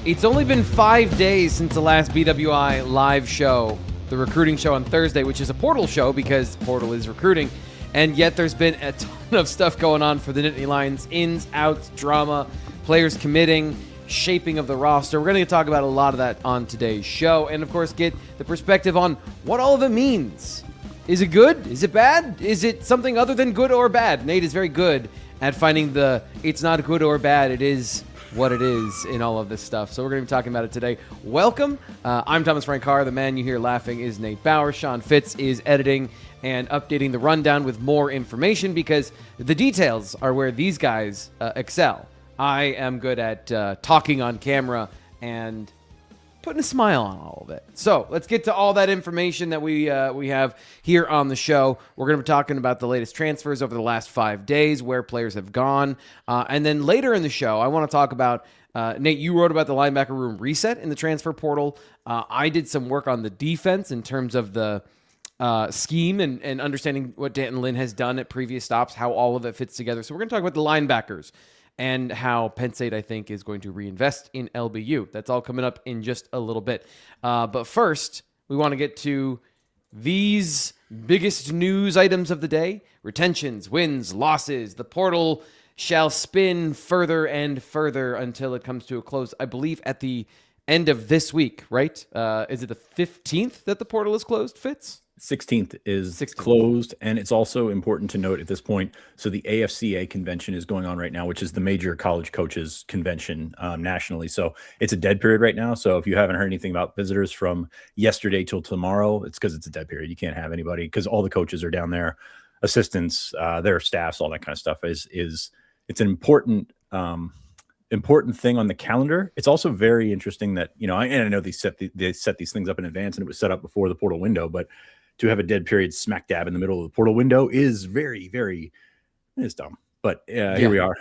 It's only been 5 days since the last BWI Live Show, the recruiting show on Thursday, which is a Portal show because Portal is recruiting. And yet there's been a ton of stuff going on for the Nittany Lions. Ins, outs, drama, players committing, shaping of the roster. We're going to talk about a lot of that on today's show. And, of course, get the perspective on what all of it means. Is it good? Is it bad? Is it something other than good or bad? Nate is very good at finding the it's not good or bad. It is what it is in all of this stuff. So we're going to be talking about it today. Welcome. I'm Thomas Frank Carr. The man you hear laughing is Nate Bauer. Sean Fitz is editing and updating the rundown with more information because the details are where these guys excel. I am good at talking on camera and putting a smile on all of it. So let's get to all that information that we have here on the show. We're going to be talking about the latest transfers over the last 5 days, where players have gone. And then later in the show, I want to talk about, Nate, you wrote about the linebacker room reset in the transfer portal. I did some work on the defense in terms of the scheme and understanding what D'Anton Lynn has done at previous stops, how all of it fits together. So we're going to talk about the linebackers and how Penn State, I think, is going to reinvest in LBU. That's all coming up in just a little bit. But first, we want to get to these biggest news items of the day. Retentions, wins, losses. The portal shall spin further and further until it comes to a close, I believe, at the end of this week, right? Is it the 15th that the portal is closed, Fitz? 16th is closed, and it's also important to note at this point, so the AFCA convention is going on right now, which is the major college coaches convention nationally. So it's a dead period right now. So if you haven't heard anything about visitors from yesterday till tomorrow, it's because it's a dead period. You can't have anybody because all the coaches are down there, assistants, their staffs, all that kind of stuff. It's an important thing on the calendar. It's also very interesting that, and I know they set these things up in advance, and it was set up before the portal window, but to have a dead period smack dab in the middle of the portal window is very, very, it's dumb. But here we are.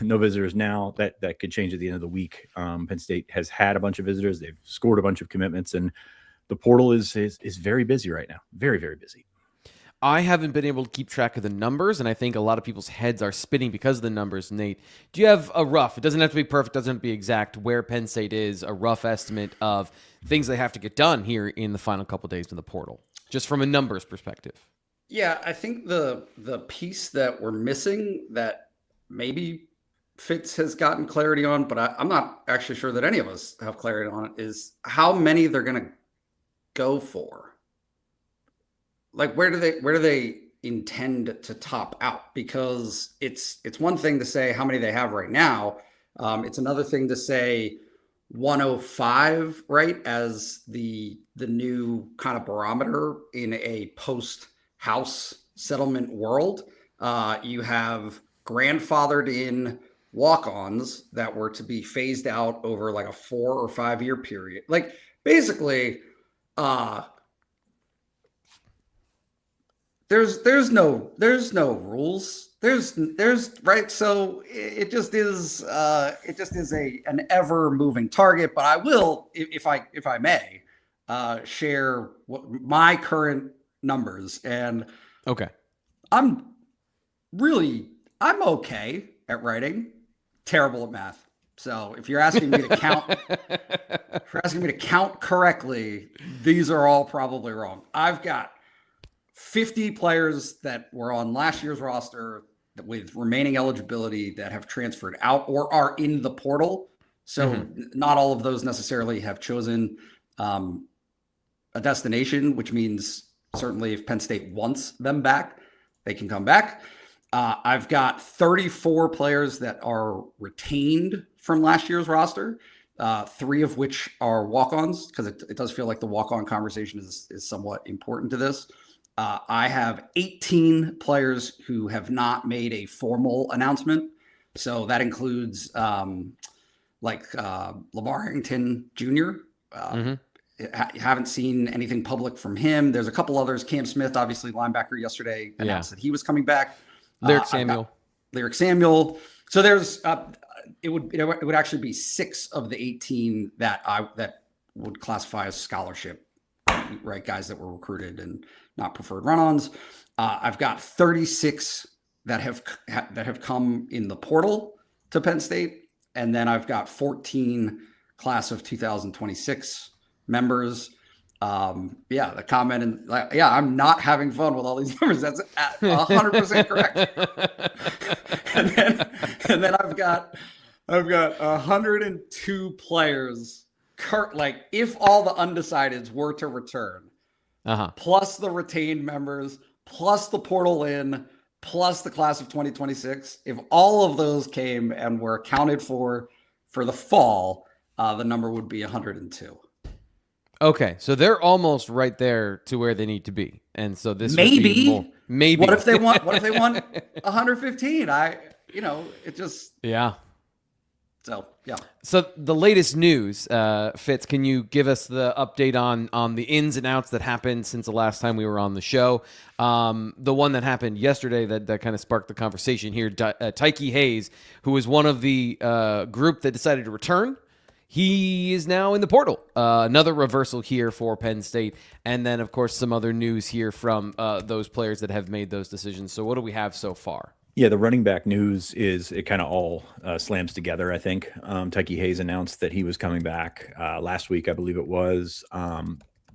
No visitors now. That could change at the end of the week. Penn State has had a bunch of visitors. They've scored a bunch of commitments, and the portal is very busy right now. Very, very busy. I haven't been able to keep track of the numbers, and I think a lot of people's heads are spinning because of the numbers. Nate, do you have a rough, it doesn't have to be perfect, doesn't have to be exact, where Penn State is, a rough estimate of things they have to get done here in the final couple of days in the portal, just from a numbers perspective? Yeah, I think the piece that we're missing that maybe Fitz has gotten clarity on, but I'm not actually sure that any of us have clarity on it, is how many they're going to go for. Like, where do they intend to top out? Because it's one thing to say how many they have right now. It's another thing to say 105, right, as the new kind of barometer in a post-house settlement world. You have grandfathered in walk-ons that were to be phased out over like a 4 or 5 year period. Like, basically, There's no rules. There's right. So it just is an ever moving target. But I will, if I may, share my current numbers. And okay, I'm okay at writing, terrible at math. So if you're asking me to count correctly, these are all probably wrong. I've got 50 players that were on last year's roster with remaining eligibility that have transferred out or are in the portal. So not all of those necessarily have chosen a destination, which means certainly if Penn State wants them back, they can come back. I've got 34 players that are retained from last year's roster, 3 of which are walk-ons, because it does feel like the walk-on conversation is somewhat important to this. I have 18 players who have not made a formal announcement. So that includes LeVar Harrington Jr. Haven't seen anything public from him. There's a couple others. Cam Smith, obviously linebacker, yesterday announced that he was coming back. Lyric Samuel. So there's it would actually be 6 of the 18 that would classify as scholarship, right? Guys that were recruited and not preferred run-ons. I've got 36 that have come in the portal to Penn State, and then I've got 14 class of 2026 members. The comment and I'm not having fun with all these numbers. That's 100% correct. and then I've got 102 players. Like if all the undecideds were to return, plus the retained members, plus the portal in, plus the class of 2026, if all of those came and were accounted for the fall, the number would be 102. Okay, so they're almost right there to where they need to be, and so this maybe. What if they want? 115? It just So yeah. So the latest news, Fitz, can you give us the update on the ins and outs that happened since the last time we were on the show? The one that happened yesterday that kind of sparked the conversation here. Tyke Hayes, who was one of the group that decided to return. He is now in the portal. Another reversal here for Penn State. And then, of course, some other news here from those players that have made those decisions. So what do we have so far? Yeah, the running back news is it kind of all slams together, I think. Tyke Hayes announced that he was coming back last week, I believe it was.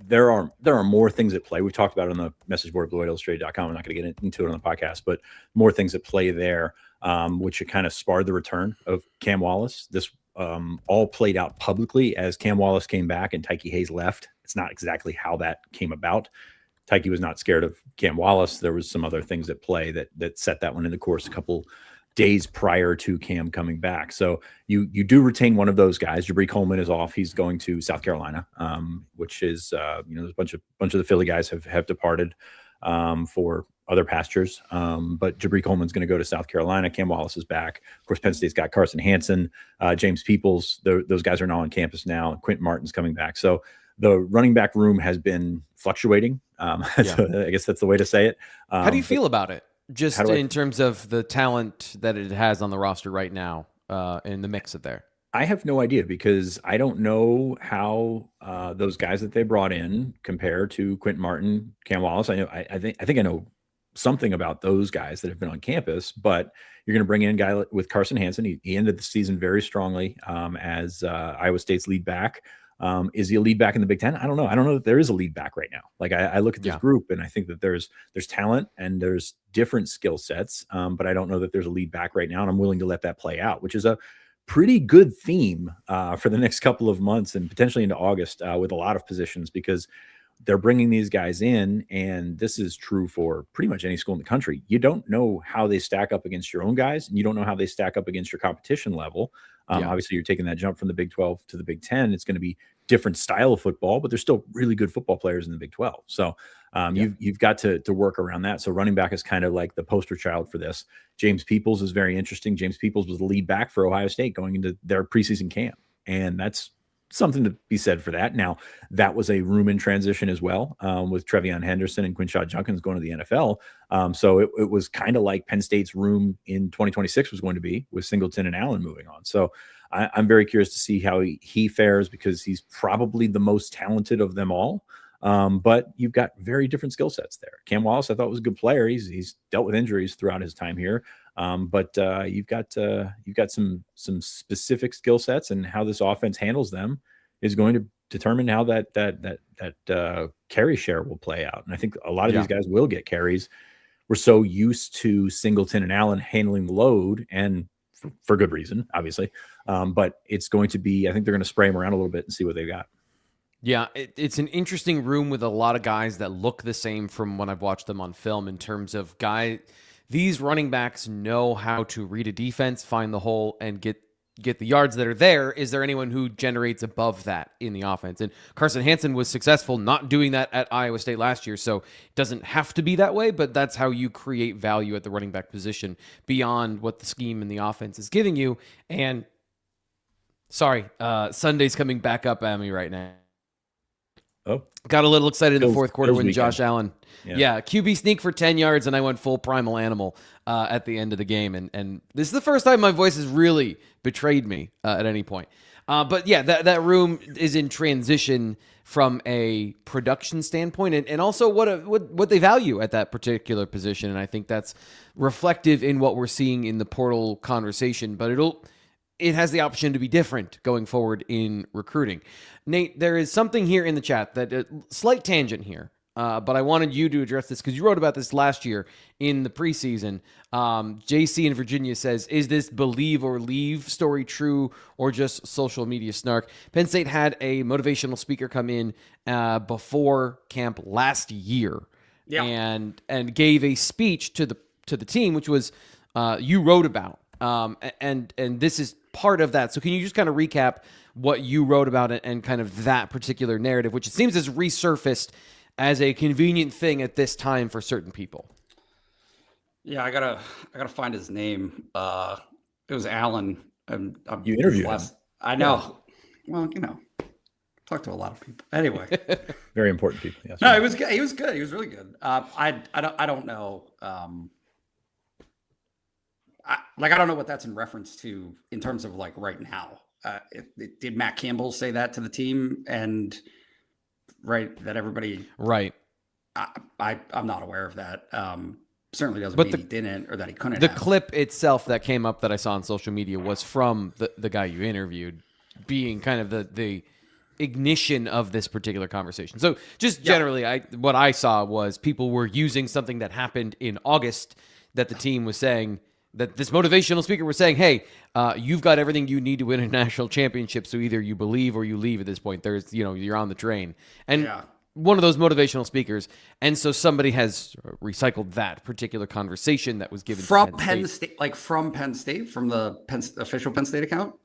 There are more things at play. We've talked about it on the message board at BlueWhiteIllustrated.com. I'm not going to get into it on the podcast, but more things at play there, which kind of sparred the return of Cam Wallace. This all played out publicly as Cam Wallace came back and Tyke Hayes left. It's not exactly how that came about. Tyke was not scared of Cam Wallace. There was some other things at play that set that one into course a couple days prior to Cam coming back. So you do retain one of those guys. Jabri Coleman is off. He's going to South Carolina, which is there's a bunch of the Philly guys have departed for other pastures. But Jabri Coleman's going to go to South Carolina. Cam Wallace is back. Of course, Penn State's got Carson Hansen, James Peoples. Those guys are now on campus now. Quentin Martin's coming back. So the running back room has been fluctuating. I guess that's the way to say it. How do you feel about it? Just in terms of the talent that it has on the roster right now in the mix of there. I have no idea because I don't know how those guys that they brought in compare to Quentin Martin, Cam Wallace. I think I know something about those guys that have been on campus, but you're going to bring in a guy with Carson Hansen. He ended the season very strongly as Iowa State's lead back. Is he a lead back in the Big Ten? I don't know. I don't know that there is a lead back right now. Like I look at this group and I think that there's talent and there's different skill sets, but I don't know that there's a lead back right now. And I'm willing to let that play out, which is a pretty good theme for the next couple of months and potentially into August with a lot of positions because they're bringing these guys in. And this is true for pretty much any school in the country. You don't know how they stack up against your own guys and you don't know how they stack up against your competition level. Obviously, you're taking that jump from the Big 12 to the Big 10. It's going to be different style of football, but there's still really good football players in the Big 12. So you've got to work around that. So running back is kind of like the poster child for this. James Peoples is very interesting. James Peoples was the lead back for Ohio State going into their preseason camp. And that's something to be said for that. Now, that was a room in transition as well with Trevion Henderson and Quinshad Junkins going to the NFL. So it was kind of like Penn State's room in 2026 was going to be with Singleton and Allen moving on. So I'm very curious to see how he fares because he's probably the most talented of them all. But you've got very different skill sets there. Cam Wallace, I thought was a good player. He's dealt with injuries throughout his time here. But you've got some specific skill sets, and how this offense handles them is going to determine how that carry share will play out. And I think a lot of these guys will get carries. We're so used to Singleton and Allen handling the load, and for good reason, obviously. But it's going to be, I think they're going to spray them around a little bit and see what they've got. Yeah, it's an interesting room with a lot of guys that look the same from when I've watched them on film in terms of these running backs know how to read a defense, find the hole, and get the yards that are there. Is there anyone who generates above that in the offense? And Carson Hansen was successful not doing that at Iowa State last year, so it doesn't have to be that way, but that's how you create value at the running back position beyond what the scheme and the offense is giving you. And Sunday's coming back up at me right now. Oh, got a little excited in the fourth quarter when weekend. Josh Allen, QB sneak for 10 yards, and I went full primal animal at the end of the game. And this is the first time my voice has really betrayed me at any point. But yeah, that room is in transition from a production standpoint, and also what they value at that particular position. And I think that's reflective in what we're seeing in the portal conversation. But it has the option to be different going forward in recruiting. Nate, there is something here in the chat that slight tangent here. But I wanted you to address this because you wrote about this last year in the preseason. JC in Virginia says, is this believe or leave story true or just social media snark? Penn State had a motivational speaker come in before camp last year and gave a speech to the team, which was you wrote about. And this is part of that. So can you just kind of recap what you wrote about it and kind of that particular narrative, which it seems has resurfaced as a convenient thing at this time for certain people? Yeah, I gotta find his name. It was Alan. You interviewed him. I know. Yeah. Well, talk to a lot of people. Anyway, very important people. Yes. No, he was good. He was good. He was really good. I don't know. I don't know what that's in reference to in terms of like right now. Did Matt Campbell say that to the team and? Right, that everybody. Right. I'm not aware of that. Certainly doesn't mean he didn't or that he couldn't. The clip itself that came up that I saw on social media was from the guy you interviewed, being kind of the ignition of this particular conversation. So just generally, what I saw was people were using something that happened in August that the team was saying. That this motivational speaker was saying, hey, you've got everything you need to win a national championship, so either you believe or you leave at this point. There's, you're on the train. And one of those motivational speakers. And so somebody has recycled that particular conversation that was given from Penn State, from Penn State, from the official Penn State account?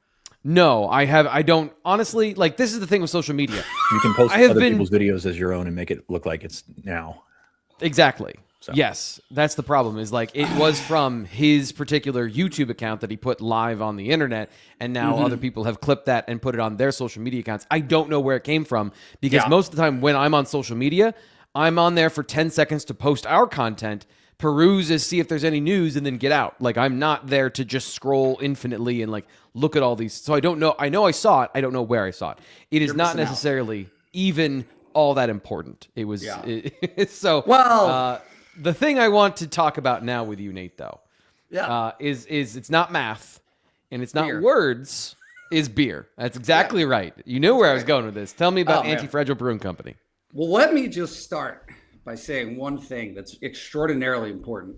No, I don't. Honestly, this is the thing with social media. You can post other people's videos as your own and make it look like it's now. Exactly. So. Yes, that's the problem is it was from his particular YouTube account that he put live on the internet. And now other people have clipped that and put it on their social media accounts. I don't know where it came from because most of the time when I'm on social media, I'm on there for 10 seconds to post our content, peruse see if there's any news and then get out. I'm not there to just scroll infinitely and look at all these. So I don't know. I know I saw it. I don't know where I saw it. It is not necessarily even all that important. It was the thing I want to talk about now with you, Nate, though, is it's not math and it's not words, is beer. That's exactly right. You knew where I was going with this. Tell me about Antifragile Brewing Company. Well, let me just start by saying one thing that's extraordinarily important.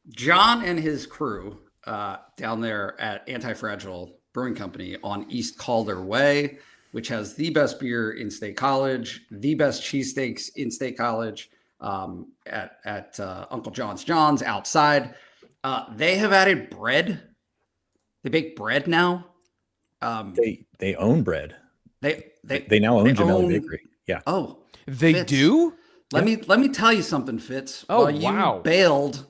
John and his crew down there at Antifragile Brewing Company on East Calder Way, which has the best beer in State College, the best cheesesteaks in State College, at Uncle John's outside. They have added bread. They bake bread now. They own bread. They now own Gemelli Bakery. Yeah. Oh, they Fitz, do? Let me tell you something, Fitz. Oh, While you bailed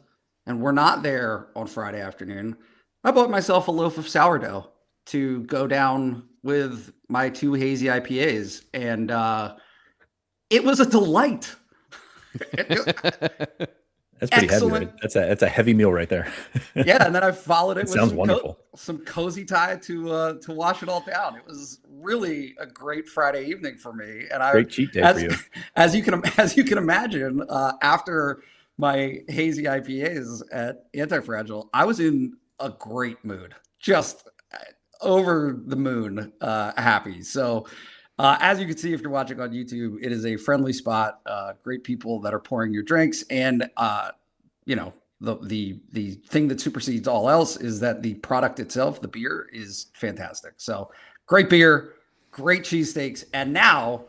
and were not there on Friday afternoon, I bought myself a loaf of sourdough to go down with my 2 hazy IPAs, and it was a delight. That's pretty heavy. Right? That's a heavy meal right there. Yeah, and then I followed it with sounds wonderful. Some cozy tie to wash it all down. It was really a great Friday evening for me, and great cheat day for you. As you can imagine, after my hazy IPAs at Antifragile, I was in a great mood, just over the moon, happy. So. As you can see, if you're watching on YouTube, it is a friendly spot. Great people that are pouring your drinks, and the thing that supersedes all else is that the product itself, the beer, is fantastic. So great beer, great cheesesteaks, and now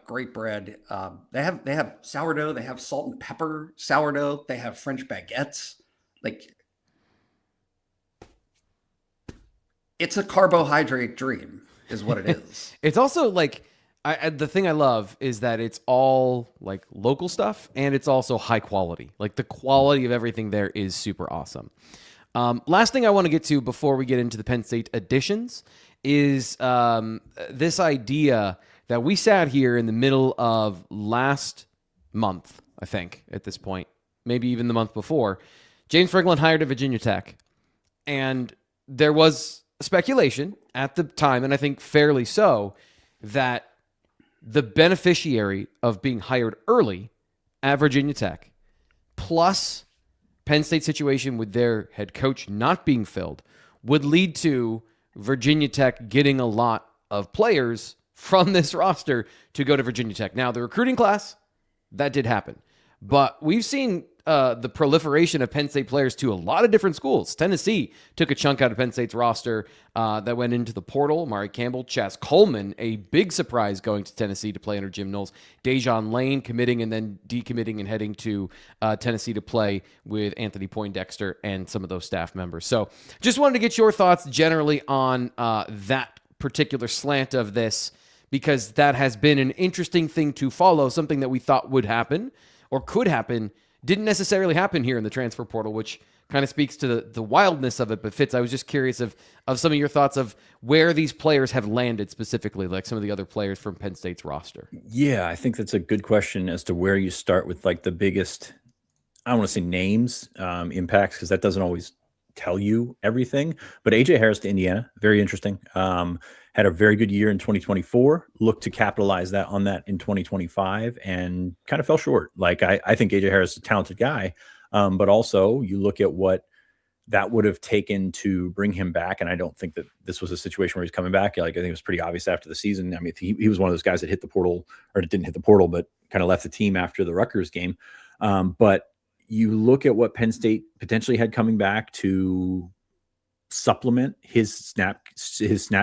great bread. They have sourdough, they have salt and pepper sourdough, they have French baguettes. It's a carbohydrate dream. Is what it is. It's also the thing I love is that it's all local stuff and it's also high quality. The quality of everything there is super awesome. Last thing I want to get to before we get into the Penn State additions is this idea that we sat here in the middle of last month, I think, at this point, maybe even the month before. James Franklin hired at Virginia Tech, and there was speculation at the time, and I think fairly so, that the beneficiary of being hired early at Virginia Tech, plus Penn State situation with their head coach not being filled, would lead to Virginia Tech getting a lot of players from this roster to go to Virginia Tech. Now, the recruiting class, that did happen. But we've seen the proliferation of Penn State players to a lot of different schools. Tennessee took a chunk out of Penn State's roster that went into the portal. Amari Campbell, Chaz Coleman, a big surprise going to Tennessee to play under Jim Knowles. D'Anton Lynn committing and then decommitting and heading to Tennessee to play with Anthony Poindexter and some of those staff members. So just wanted to get your thoughts generally on that particular slant of this, because that has been an interesting thing to follow, something that we thought would happen or could happen. Didn't necessarily happen here in the transfer portal, which kind of speaks to the wildness of it. But Fitz, I was just curious of some of your thoughts of where these players have landed specifically, like some of the other players from Penn State's roster. Yeah, I think that's a good question as to where you start with like the biggest, I don't want to say names, impacts, because that doesn't always tell you everything. But AJ Harris to Indiana, very interesting. Had a very good year in 2024, looked to capitalize on that in 2025 and kind of fell short. Like I think AJ Harris is a talented guy, but also you look at what that would have taken to bring him back. And I don't think that this was a situation where he's coming back. Like I think it was pretty obvious after the season. I mean, he was one of those guys that hit the portal, or didn't hit the portal, but kind of left the team after the Rutgers game. But you look at what Penn State potentially had coming back to supplement his snap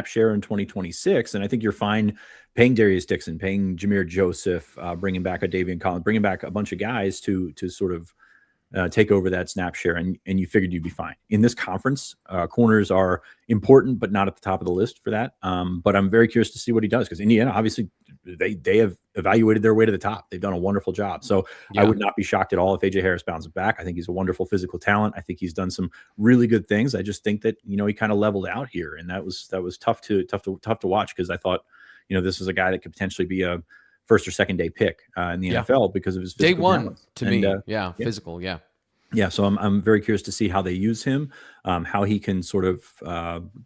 share in 2026. And I think you're fine paying Darius Dixon, paying Jameer Joseph, bringing back a Davian Collins, bringing back a bunch of guys to sort of take over that snap share. And you figured you'd be fine. In this conference, corners are important, but not at the top of the list for that. But I'm very curious to see what he does, because Indiana, obviously, they have evaluated their way to the top. They've done a wonderful job. So yeah. I would not be shocked at all if AJ Harris bounces back. I think he's a wonderful physical talent. I think he's done some really good things. I just think that, he kind of leveled out here, and that was tough to watch, because I thought, this is a guy that could potentially be a first or second day pick in the NFL because of his physical day one talents. To me. Physical. Yeah. Yeah, so I'm very curious to see how they use him, how he can sort of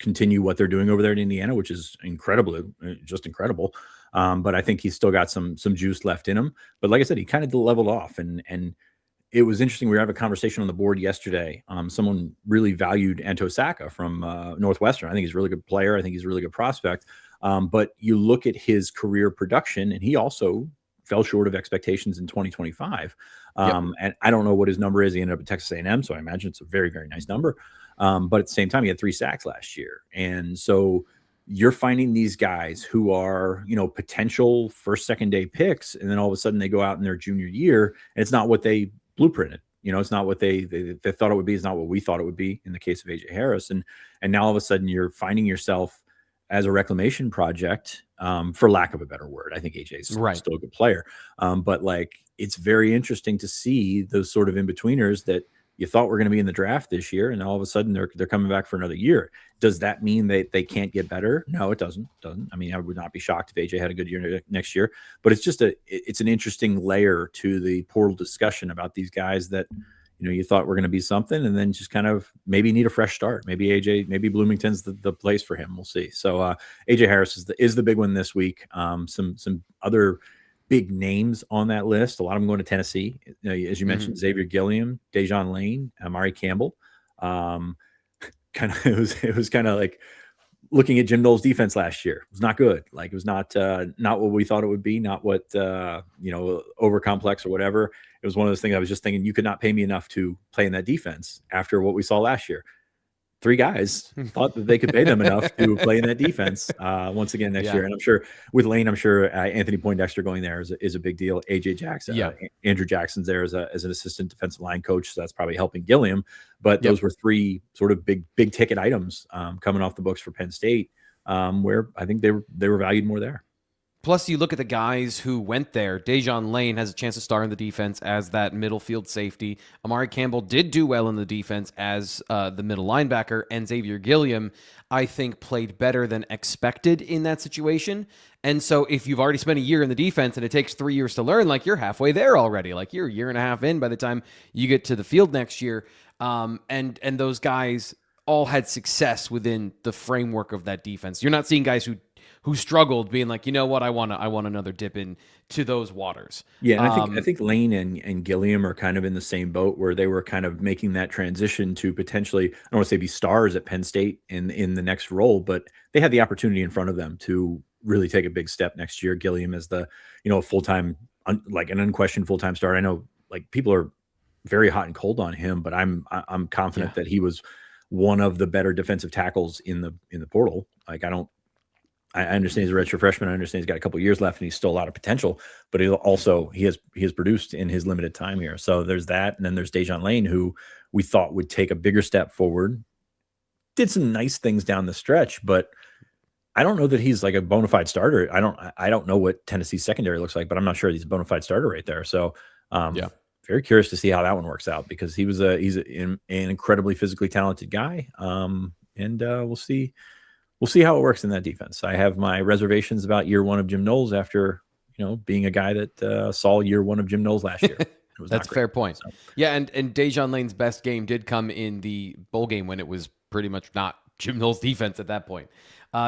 continue what they're doing over there in Indiana, which is just incredible. But I think he's still got some juice left in him. But like I said, he kind of leveled off, and it was interesting. We were having a conversation on the board yesterday. Someone really valued Anto Saka from Northwestern. I think he's a really good player. I think he's a really good prospect. But you look at his career production, and he also fell short of expectations in 2025. And I don't know what his number is. He ended up at Texas A&M, so I imagine it's a very, very nice number. But at the same time, he had 3 sacks last year. And so you're finding these guys who are, potential first, second day picks, and then all of a sudden they go out in their junior year, and it's not what they blueprinted. It's not what they thought it would be. It's not what we thought it would be in the case of AJ Harris. And now all of a sudden you're finding yourself as a reclamation project, for lack of a better word. I think AJ's still a good player. But like, it's very interesting to see those sort of in-betweeners that you thought were going to be in the draft this year, and all of a sudden they're coming back for another year. Does that mean they can't get better? No, it doesn't. I mean, I would not be shocked if AJ had a good year next year, but it's just it's an interesting layer to the portal discussion about these guys that, you thought were going to be something, and then just kind of maybe need a fresh start. Maybe Bloomington's the place for him. We'll see. So AJ Harris is the big one this week. Some other big names on that list. A lot of them going to Tennessee. As you mentioned, Xavier Gilliam, D'Anton Lynn, Amari Campbell. It was kind of like looking at Jim Knowles' defense last year. It was not good. Like, it was not what we thought it would be, not what, over complex or whatever. It was one of those things I was just thinking, you could not pay me enough to play in that defense after what we saw last year. 3 guys thought that they could pay them enough to play in that defense once again next year. And I'm sure with Lane, Anthony Poindexter going there is a big deal. AJ Jackson, Andrew Jackson's there as an assistant defensive line coach. So that's probably helping Gilliam. But those were 3 sort of big ticket items coming off the books for Penn State, where I think they were valued more there. Plus, you look at the guys who went there. D'Anton Lynn has a chance to start in the defense as that middle field safety. Amari Campbell did do well in the defense as the middle linebacker. And Xavier Gilliam, I think, played better than expected in that situation. And so if you've already spent a year in the defense and it takes 3 years to learn, like, you're halfway there already. Like, you're a year and a half in by the time you get to the field next year. And those guys all had success within the framework of that defense. You're not seeing guys who who struggled, being like, you know what, I want another dip in to those waters. Yeah, and I think Lane and Gilliam are kind of in the same boat where they were kind of making that transition to potentially, I don't want to say be stars at Penn State in the next role, but they had the opportunity in front of them to really take a big step next year. Gilliam as the, full-time, like an unquestioned full-time starter. I know like people are very hot and cold on him, but I'm confident that he was one of the better defensive tackles in the portal. Like I understand he's a redshirt freshman. I understand he's got a couple of years left and he's still a lot of potential, but he has produced in his limited time here. So there's that. And then there's D'Anton Lynn, who we thought would take a bigger step forward, did some nice things down the stretch, but I don't know that he's like a bona fide starter. I don't know what Tennessee's secondary looks like, but I'm not sure he's a bona fide starter right there. So very curious to see how that one works out, because he's an incredibly physically talented guy. And we'll see how it works in that defense. I have my reservations about year one of Jim Knowles after, being a guy that saw year one of Jim Knowles last year. That's a fair point. So. Yeah, and D'Anton Lynn's best game did come in the bowl game when it was pretty much not Jim Knowles' defense at that point.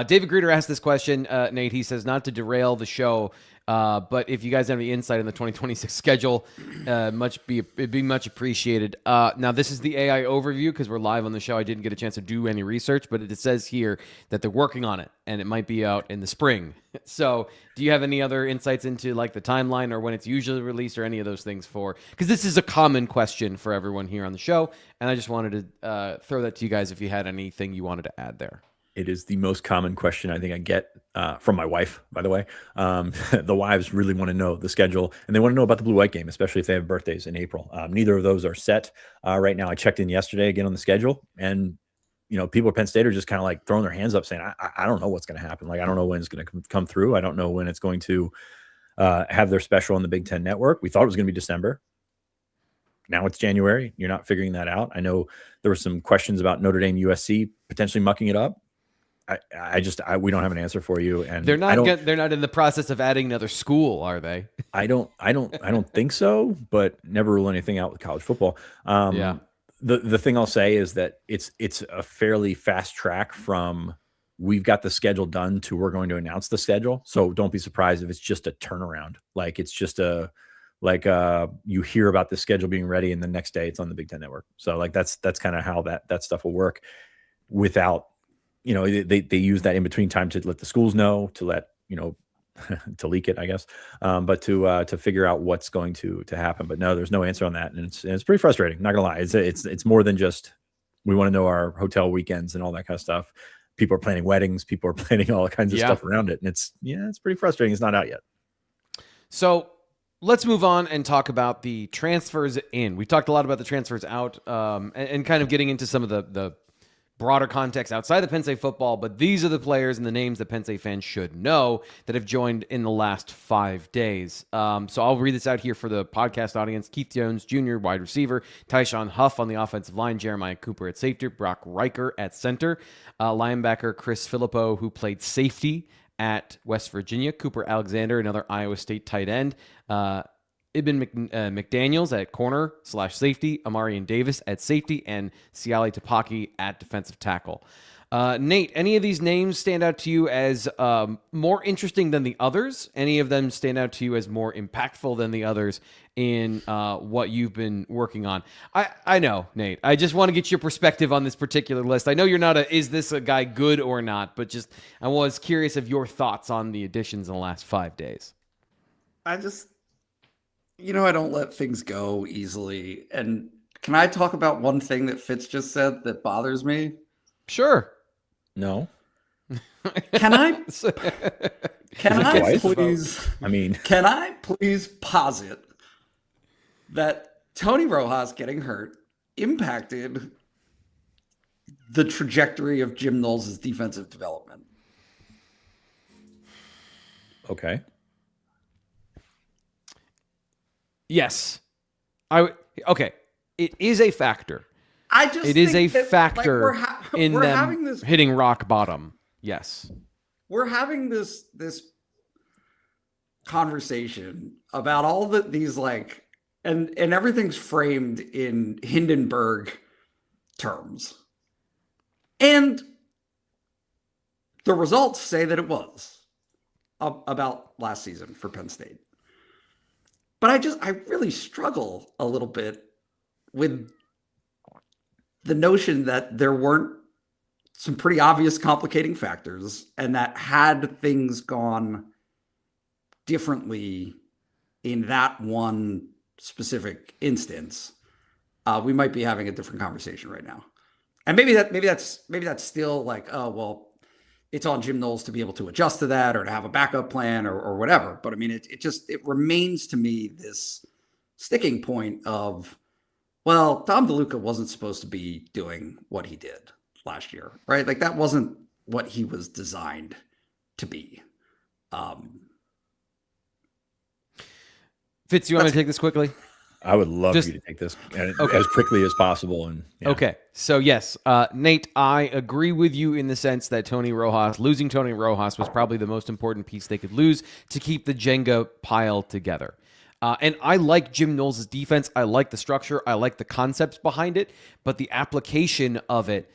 David Greeter asked this question, Nate. He says, not to derail the show, but if you guys have any insight on the 2026 schedule, it'd be much appreciated. Now, this is the AI overview because we're live on the show. I didn't get a chance to do any research, but it says here that they're working on it, and it might be out in the spring. So do you have any other insights into like the timeline or when it's usually released or any of those things because this is a common question for everyone here on the show, and I just wanted to throw that to you guys if you had anything you wanted to add there. It is the most common question I think I get from my wife, by the way. The wives really want to know the schedule, and they want to know about the blue-white game, especially if they have birthdays in April. Neither of those are set right now. I checked in yesterday again on the schedule, and people at Penn State are just kind of like throwing their hands up saying, I don't know what's going to happen. Like, I don't know when it's going to come through. I don't know when it's going to have their special on the Big Ten Network. We thought it was going to be December. Now it's January. You're not figuring that out. I know there were some questions about Notre Dame, USC potentially mucking it up. We don't have an answer for you, and they're not in the process of adding another school, are they? I don't think so, but never rule anything out with college football. The thing I'll say is that it's a fairly fast track from we've got the schedule done to we're going to announce the schedule. So don't be surprised if it's just a turnaround. Like it's just you hear about the schedule being ready and the next day it's on the Big Ten Network. So like that's kind of how that stuff will work without. They use that in between time to let the schools know, to let, to leak it, I guess, but to figure out what's going to happen. But no, there's no answer on that. And it's pretty frustrating. Not gonna lie. It's more than just, we want to know our hotel weekends and all that kind of stuff. People are planning weddings. People are planning all kinds of stuff around it. And it's pretty frustrating. It's not out yet. So let's move on and talk about the transfers in. We talked a lot about the transfers out and kind of getting into some of the broader context outside of Penn State football, but these are the players and the names that Penn State fans should know that have joined in the last 5 days. So I'll read this out here for the podcast audience. Keith Jones Jr., wide receiver. Tyshawn Huff on the offensive line. Jeremiah Cooper at safety. Brock Riker at center. Linebacker Chris Filippo, who played safety at West Virginia. Cooper Alexander, another Iowa State tight end. Ibn McDaniels at corner/safety, Amarian Davis at safety, and Siali Tapaki at defensive tackle. Nate, any of these names stand out to you as more interesting than the others? Any of them stand out to you as more impactful than the others in what you've been working on? I know, Nate. I just want to get your perspective on this particular list. I know you're not is this a guy good or not, but just I was curious of your thoughts on the additions in the last 5 days. I don't let things go easily. And can I talk about one thing that Fitz just said that bothers me? Sure. No. Can I please? Can I please posit that Tony Rojas getting hurt impacted the trajectory of Jim Knowles' defensive development? Okay. Yes. Okay. It is a factor. It is a factor in them hitting rock bottom. Yes. We're having this conversation about all these and everything's framed in Hindenburg terms. And the results say that it was. about last season for Penn State. But I really struggle a little bit with the notion that there weren't some pretty obvious complicating factors, and that had things gone differently in that one specific instance, we might be having a different conversation right now. And maybe that's still like, oh, well, it's on Jim Knowles to be able to adjust to that or to have a backup plan or whatever. But I mean, it remains to me this sticking point of, well, Tom DeLuca wasn't supposed to be doing what he did last year, right? Like that wasn't what he was designed to be. Fitz, you want me to take this quickly? I would love you to take this as quickly as possible. And Okay. So yes, Nate, I agree with you in the sense that losing Tony Rojas was probably the most important piece they could lose to keep the Jenga pile together. And I like Jim Knowles' defense. I like the structure. I like the concepts behind it, but the application of it,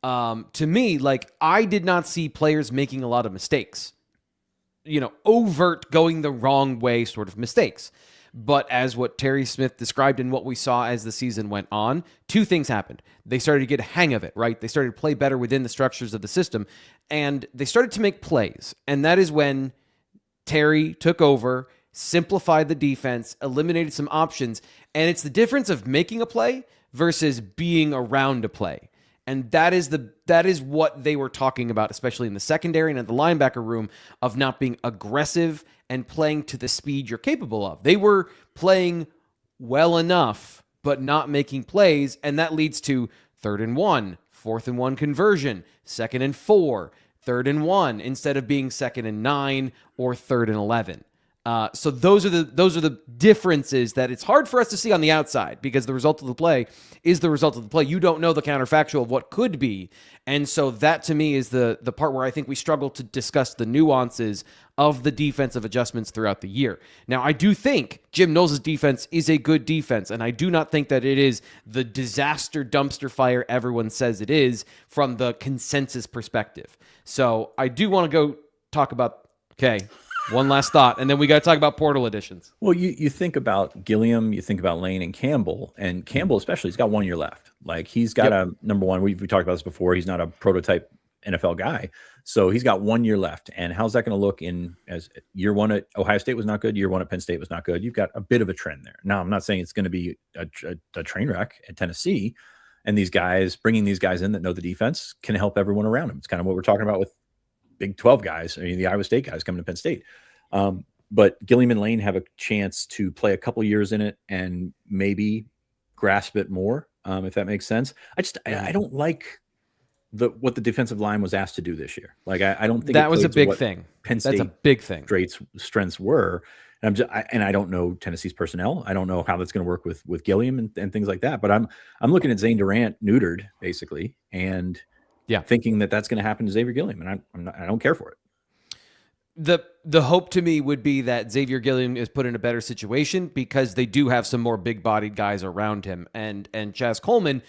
to me, like I did not see players making a lot of mistakes, overt going the wrong way sort of mistakes. But as what Terry Smith described and what we saw as the season went on, two things happened. They started to get a hang of it, right? They started to play better within the structures of the system, and they started to make plays. And that is when Terry took over, simplified the defense, eliminated some options, and it's the difference of making a play versus being around a play. And that is what they were talking about, especially in the secondary and at the linebacker room, of not being aggressive and playing to the speed you're capable of. They were playing well enough, but not making plays, and that leads to 3rd and 1, 4th and 1 conversion, 2nd and 4, 3rd and 1, instead of being 2nd and 9 or 3rd and 11. So those are the differences that it's hard for us to see on the outside because the result of the play is the result of the play. You don't know the counterfactual of what could be. And so that to me is the part where I think we struggle to discuss the nuances of the defensive adjustments throughout the year. Now, I do think Jim Knowles' defense is a good defense, and I do not think that it is the disaster dumpster fire everyone says it is from the consensus perspective. So I do want to go talk about, one last thought, and then we got to talk about portal additions. Well, you think about Gilliam, you think about Lane and Campbell especially, he's got 1 year left. Like he's got a number one. We talked about this before. He's not a prototype NFL guy, so he's got 1 year left. And how's that going to look as year one at Ohio State was not good, year one at Penn State was not good. You've got a bit of a trend there. Now, I'm not saying it's going to be a train wreck at Tennessee, and bringing these guys in that know the defense can help everyone around them. It's kind of what we're talking about with Big 12 guys. I mean, the Iowa State guys coming to Penn State. But Gilliam and Lane have a chance to play a couple years in it and maybe grasp it more, if that makes sense. I don't like what the defensive line was asked to do this year. Like I don't think that was a big thing. Penn State That's a big thing. Strengths were, and I don't know Tennessee's personnel. I don't know how that's going to work with Gilliam and things like that. But I'm looking at Zane Durant neutered basically, and thinking that that's going to happen to Xavier Gilliam, and I don't care for it. The hope to me would be that Xavier Gilliam is put in a better situation because they do have some more big-bodied guys around him. And Chaz Coleman,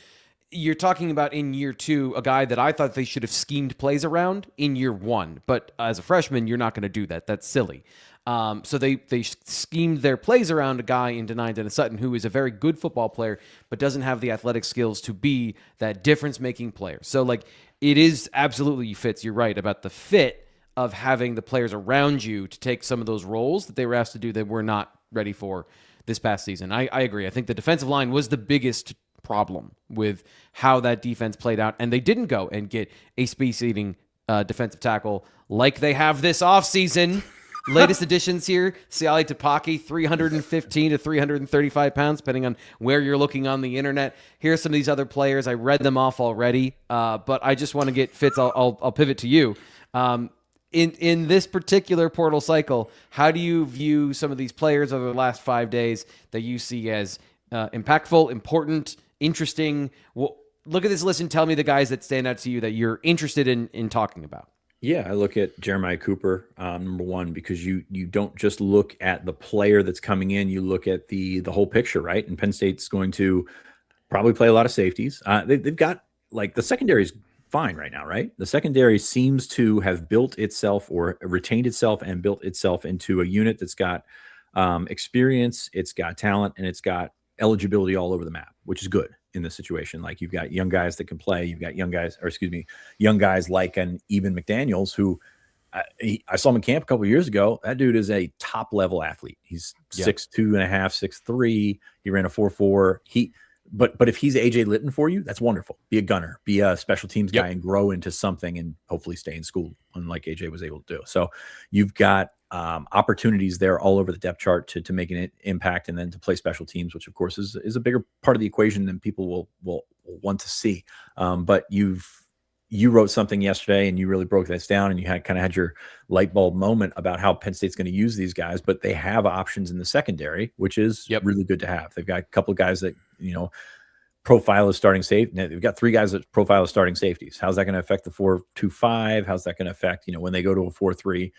you're talking about in year 2, a guy that I thought they should have schemed plays around in year 1. But as a freshman, you're not going to do that. That's silly. So they schemed their plays around a guy in D'Anton Sutton who is a very good football player but doesn't have the athletic skills to be that difference-making player. So, like, it is absolutely fits. You're right about the fit of having the players around you to take some of those roles that they were asked to do that we're not ready for this past season. I agree. I think the defensive line was the biggest problem with how that defense played out, and they didn't go and get a space-eating defensive tackle like they have this offseason. Latest additions here, Siali Tapaki, 315 to 335 pounds, depending on where you're looking on the internet. Here's some of these other players. I read them off already, but I just want to get Fitz. I'll pivot to you. In this particular portal cycle, how do you view some of these players over the last 5 days that you see as impactful, important, interesting? Well, look at this list and tell me the guys that stand out to you that you're interested in talking about. Yeah, I look at Jeremiah Cooper, number one, because you don't just look at the player that's coming in, you look at the whole picture, right? And Penn State's going to probably play a lot of safeties. They've got, like, the secondary is fine right now, right? The secondary seems to have built itself or retained itself and built itself into a unit that's got experience, it's got talent, and it's got eligibility all over the map, which is good in this situation. Like, you've got young guys that can play. You've got young guys like an Eben McDaniels, who I saw him in camp a couple of years ago. That dude is a top level athlete. He's 6'2.5", 6'3". He ran a 4.4. But if he's AJ Litton for you, that's wonderful. Be a gunner, be a special teams guy, and grow into something, and hopefully stay in school, unlike AJ was able to do. So you've got opportunities there all over the depth chart to make an impact, and then to play special teams, which of course is a bigger part of the equation than people will want to see. But you wrote something yesterday, and you really broke this down, and you had your light bulb moment about how Penn State's going to use these guys, but they have options in the secondary, which is really good to have. They've got a couple of guys that, profile as starting safety. They've got 3 guys that profile as starting safeties. How's that going to affect the 4-2-5? How's that going to affect, when they go to a 4-3?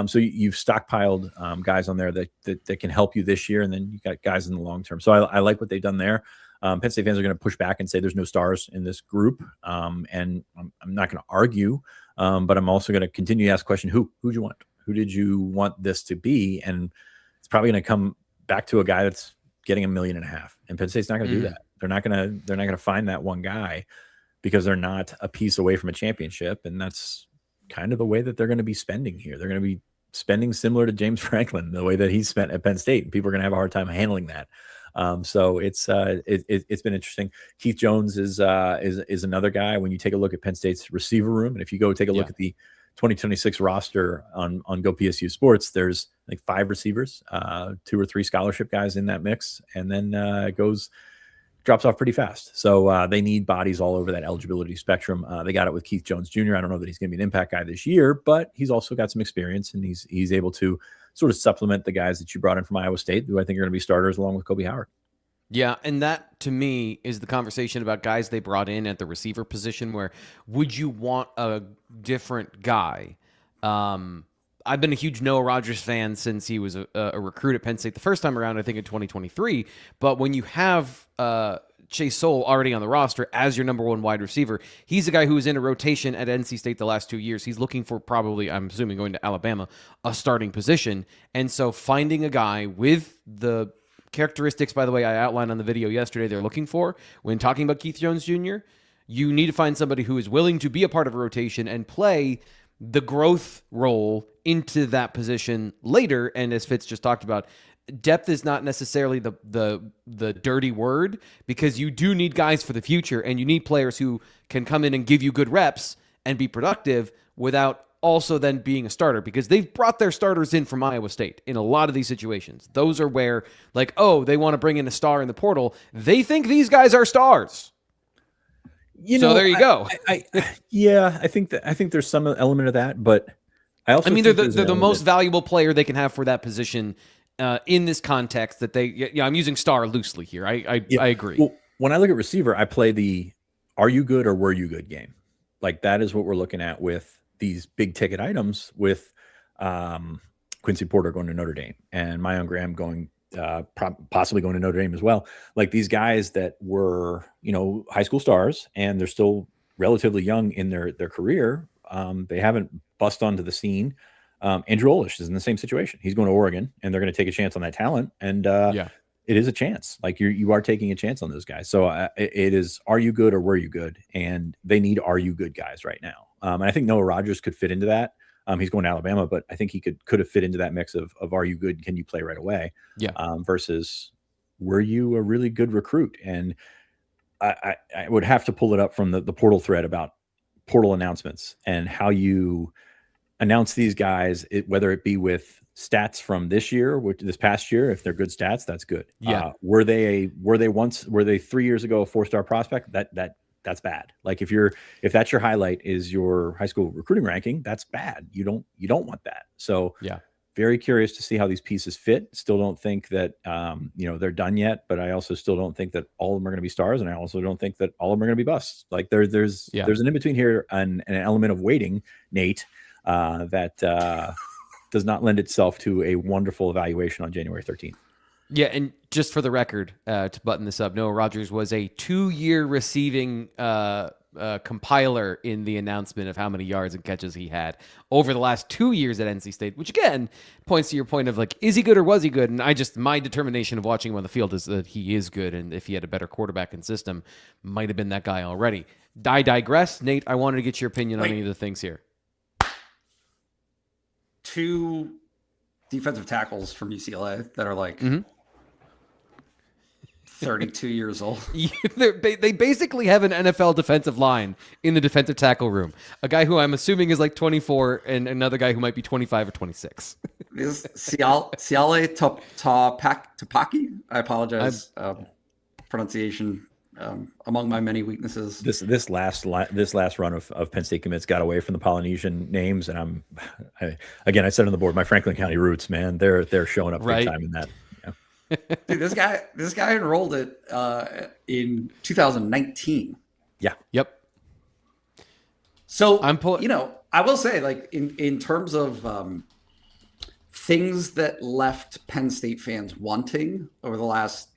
So you've stockpiled guys on there that can help you this year, and then you got guys in the long term. So I like what they've done there. Penn State fans are going to push back and say there's no stars in this group. And I'm not going to argue, but I'm also going to continue to ask the question, who'd you want? Who did you want this to be? And it's probably going to come back to a guy that's getting $1.5 million. And Penn State's not going to do that. They're not going to find that one guy, because they're not a piece away from a championship. And that's kind of the way that they're going to be spending here. They're going to be spending similar to James Franklin, the way that he spent at Penn State, and people are going to have a hard time handling that. So it's been interesting. Keith Jones is another guy. When you take a look at Penn State's receiver room, and if you go take a look at the 2026 roster on Go PSU Sports, there's like 5 receivers, 2 or 3 scholarship guys in that mix, and then drops off pretty fast. So they need bodies all over that eligibility spectrum. They got it with Keith Jones Jr. I don't know that he's going to be an impact guy this year, but he's also got some experience, and he's able to sort of supplement the guys that you brought in from Iowa State, who I think are going to be starters along with Kobe Howard. Yeah, and that, to me, is the conversation about guys they brought in at the receiver position, where would you want a different guy? I've been a huge Noah Rogers fan since he was a recruit at Penn State the first time around, I think in 2023. But when you have Chase Soule already on the roster as your number 1 wide receiver, he's a guy who was in a rotation at NC State the last 2 years. He's looking for, probably, I'm assuming, going to Alabama, a starting position. And so finding a guy with the characteristics, by the way, I outlined on the video yesterday, they're looking for when talking about Keith Jones Jr., you need to find somebody who is willing to be a part of a rotation and play the growth role into that position later. And as Fitz just talked about, depth is not necessarily the dirty word, because you do need guys for the future, and you need players who can come in and give you good reps and be productive without also then being a starter, because they've brought their starters in from Iowa State in a lot of these situations. Those are where, like, they want to bring in a star in the portal. They think these guys are stars. So there you go. I think there's some element of that, but I mean, they're the most valuable player they can have for that position in this context. That I'm using star loosely here. I agree. Well, when I look at receiver, I play the "Are you good or were you good" game. Like, that is what we're looking at with these big ticket items, with Quincy Porter going to Notre Dame and Mayan Graham going. Possibly going to Notre Dame as well. Like, these guys that were, high school stars, and they're still relatively young in their career. They haven't bust onto the scene. Andrew Olish is in the same situation. He's going to Oregon, and they're going to take a chance on that talent. And it is a chance. Like, you are taking a chance on those guys. So it is, are you good or were you good? And they need, are you good guys right now? And I think Noah Rogers could fit into that. He's going to Alabama, but I think he could have fit into that mix of are you good? Can you play right away? Yeah. Versus, were you a really good recruit? And I would have to pull it up from the portal thread about portal announcements and how you announce these guys, whether it be with stats from this year, this past year. If they're good stats, that's good. Yeah. Were they 3 years ago a 4-star prospect? That's bad. Like, if that's your highlight is your high school recruiting ranking, that's bad. You don't want that. So very curious to see how these pieces fit. Still don't think that they're done yet, but I also still don't think that all of them are going to be stars, and I also don't think that all of them are going to be busts. Like, there's an in between here, and an element of waiting, Nate, that does not lend itself to a wonderful evaluation on January 13th. Yeah, and just for the record, to button this up, Noah Rogers was a 2-year receiving compiler in the announcement of how many yards and catches he had over the last 2 years at NC State, which again points to your point of like, is he good or was he good? And my determination of watching him on the field is that he is good, and if he had a better quarterback and system, might have been that guy already. I digress. Nate, I wanted to get your opinion on any of the things here. 2 defensive tackles from UCLA that are like 32 years old. They basically have an NFL defensive line in the defensive tackle room. A guy who I'm assuming is like 24 and another guy who might be 25 or 26. Is Siale Tapaki? I apologize. Pronunciation among my many weaknesses. This last run of Penn State commits got away from the Polynesian names, and I said on the board, my Franklin County roots, man, they're showing up big time in that. Dude, this guy enrolled in 2019. Yeah. Yep. So I will say, like, in terms of things that left Penn State fans wanting over the last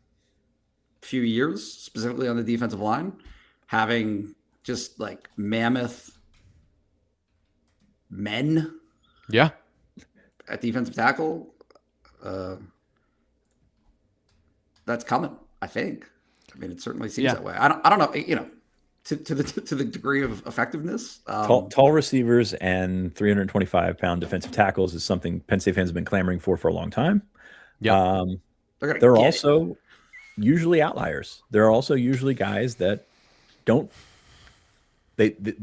few years, specifically on the defensive line, having just like mammoth men. Yeah. At defensive tackle. That's coming, I think. I mean, it certainly seems that way. I don't know, to the degree of effectiveness. Tall receivers and 325-pound defensive tackles is something Penn State fans have been clamoring for a long time. Yeah. They're also usually outliers. There are also usually guys that they'll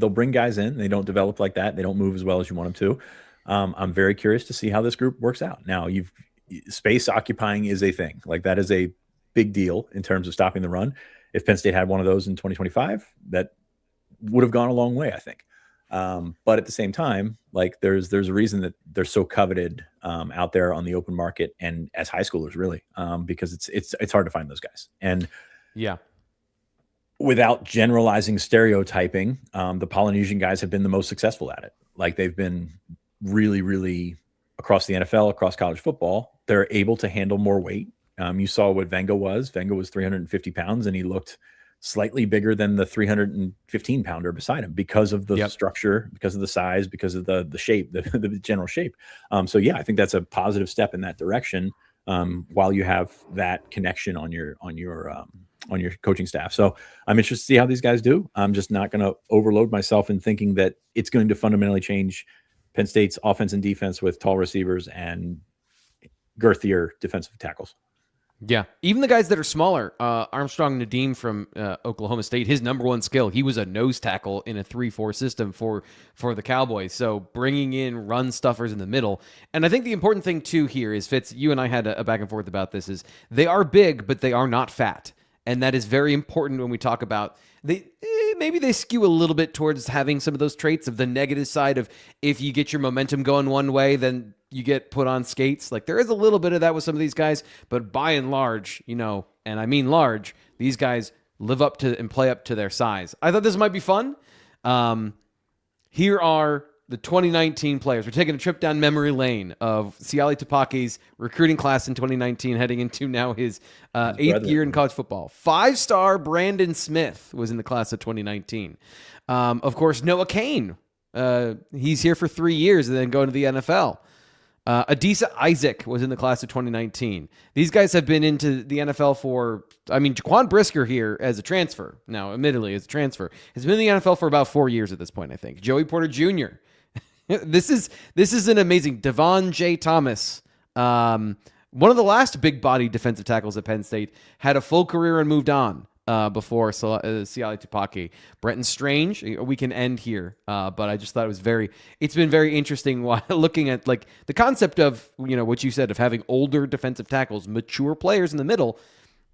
bring guys in. They don't develop like that. They don't move as well as you want them to. I'm very curious to see how this group works out. Now, space occupying is a thing. Like, that is a big deal in terms of stopping the run. If Penn State had one of those in 2025, that would have gone a long way, I think. But at the same time, like, there's a reason that they're so coveted out there on the open market and as high schoolers, really, because it's hard to find those guys. And without generalizing stereotyping, the Polynesian guys have been the most successful at it. Like, they've been really, really across the NFL, across college football, they're able to handle more weight. You saw what Venga was. Venga was 350 pounds, and he looked slightly bigger than the 315 pounder beside him because of the structure, because of the size, because of the shape, the general shape. So yeah, I think that's a positive step in that direction. While you have that connection on your coaching staff. So I'm interested to see how these guys do. I'm just not going to overload myself in thinking that it's going to fundamentally change Penn State's offense and defense with tall receivers and girthier defensive tackles. Yeah. Even the guys that are smaller, Armstrong Nadeem from Oklahoma State, his number one skill, he was a nose tackle in a 3-4 system for the Cowboys. So bringing in run stuffers in the middle. And I think the important thing too here is, Fitz, you and I had a back and forth about this, is they are big, but they are not fat. And that is very important when we talk about maybe they skew a little bit towards having some of those traits of the negative side of, if you get your momentum going one way, then you get put on skates. Like, there is a little bit of that with some of these guys, but by and large, and I mean large, these guys live up to and play up to their size. I thought this might be fun. Here are the 2019 players. We're taking a trip down memory lane of Siale Tapaki's recruiting class in 2019, heading into now his 8th year in college football. 5-star Brandon Smith was in the class of 2019. Of course, Noah Kane. He's here for 3 years and then going to the NFL. Adisa Isaac was in the class of 2019. These guys have been into the NFL Jaquan Brisker here as a transfer. Now, admittedly, as a transfer, has been in the NFL for about 4 years at this point, I think. Joey Porter Jr. This is an amazing. Devon J. Thomas, one of the last big body defensive tackles at Penn State, had a full career and moved on before Siale Tapaki. Brenton Strange, we can end here, but I just thought it's been very interesting while looking at like the concept of, what you said of having older defensive tackles, mature players in the middle.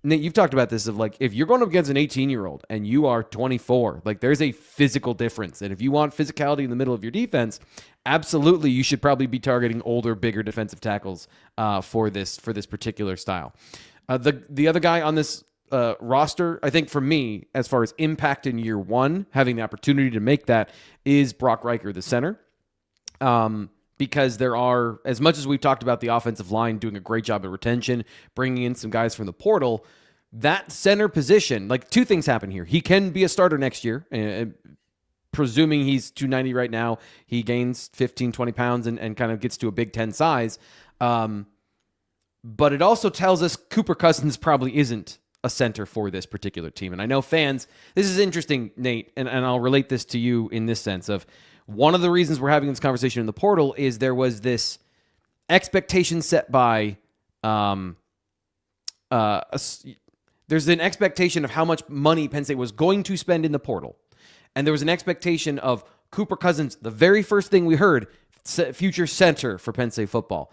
Nate, you've talked about this of like, if you're going up against an 18-year-old and you are 24, like there's a physical difference. And if you want physicality in the middle of your defense, absolutely, you should probably be targeting older, bigger defensive tackles for this particular style. The other guy on this roster, I think for me, as far as impact in year one, having the opportunity to make that, is Brock Riker, the center. Because there are, as much as we've talked about the offensive line doing a great job at retention, bringing in some guys from the portal, that center position, like two things happen here. He can be a starter next year. Presuming he's 290 right now, he gains 15, 20 pounds and kind of gets to a Big Ten size. But it also tells us Cooper Cousins probably isn't a center for this particular team. And I know fans, this is interesting, Nate, and I'll relate this to you in this sense of one of the reasons we're having this conversation in the portal is there was this expectation set by, there's an expectation of how much money Penn State was going to spend in the portal. And there was an expectation of Cooper Cousins, the very first thing we heard, future center for Penn State football.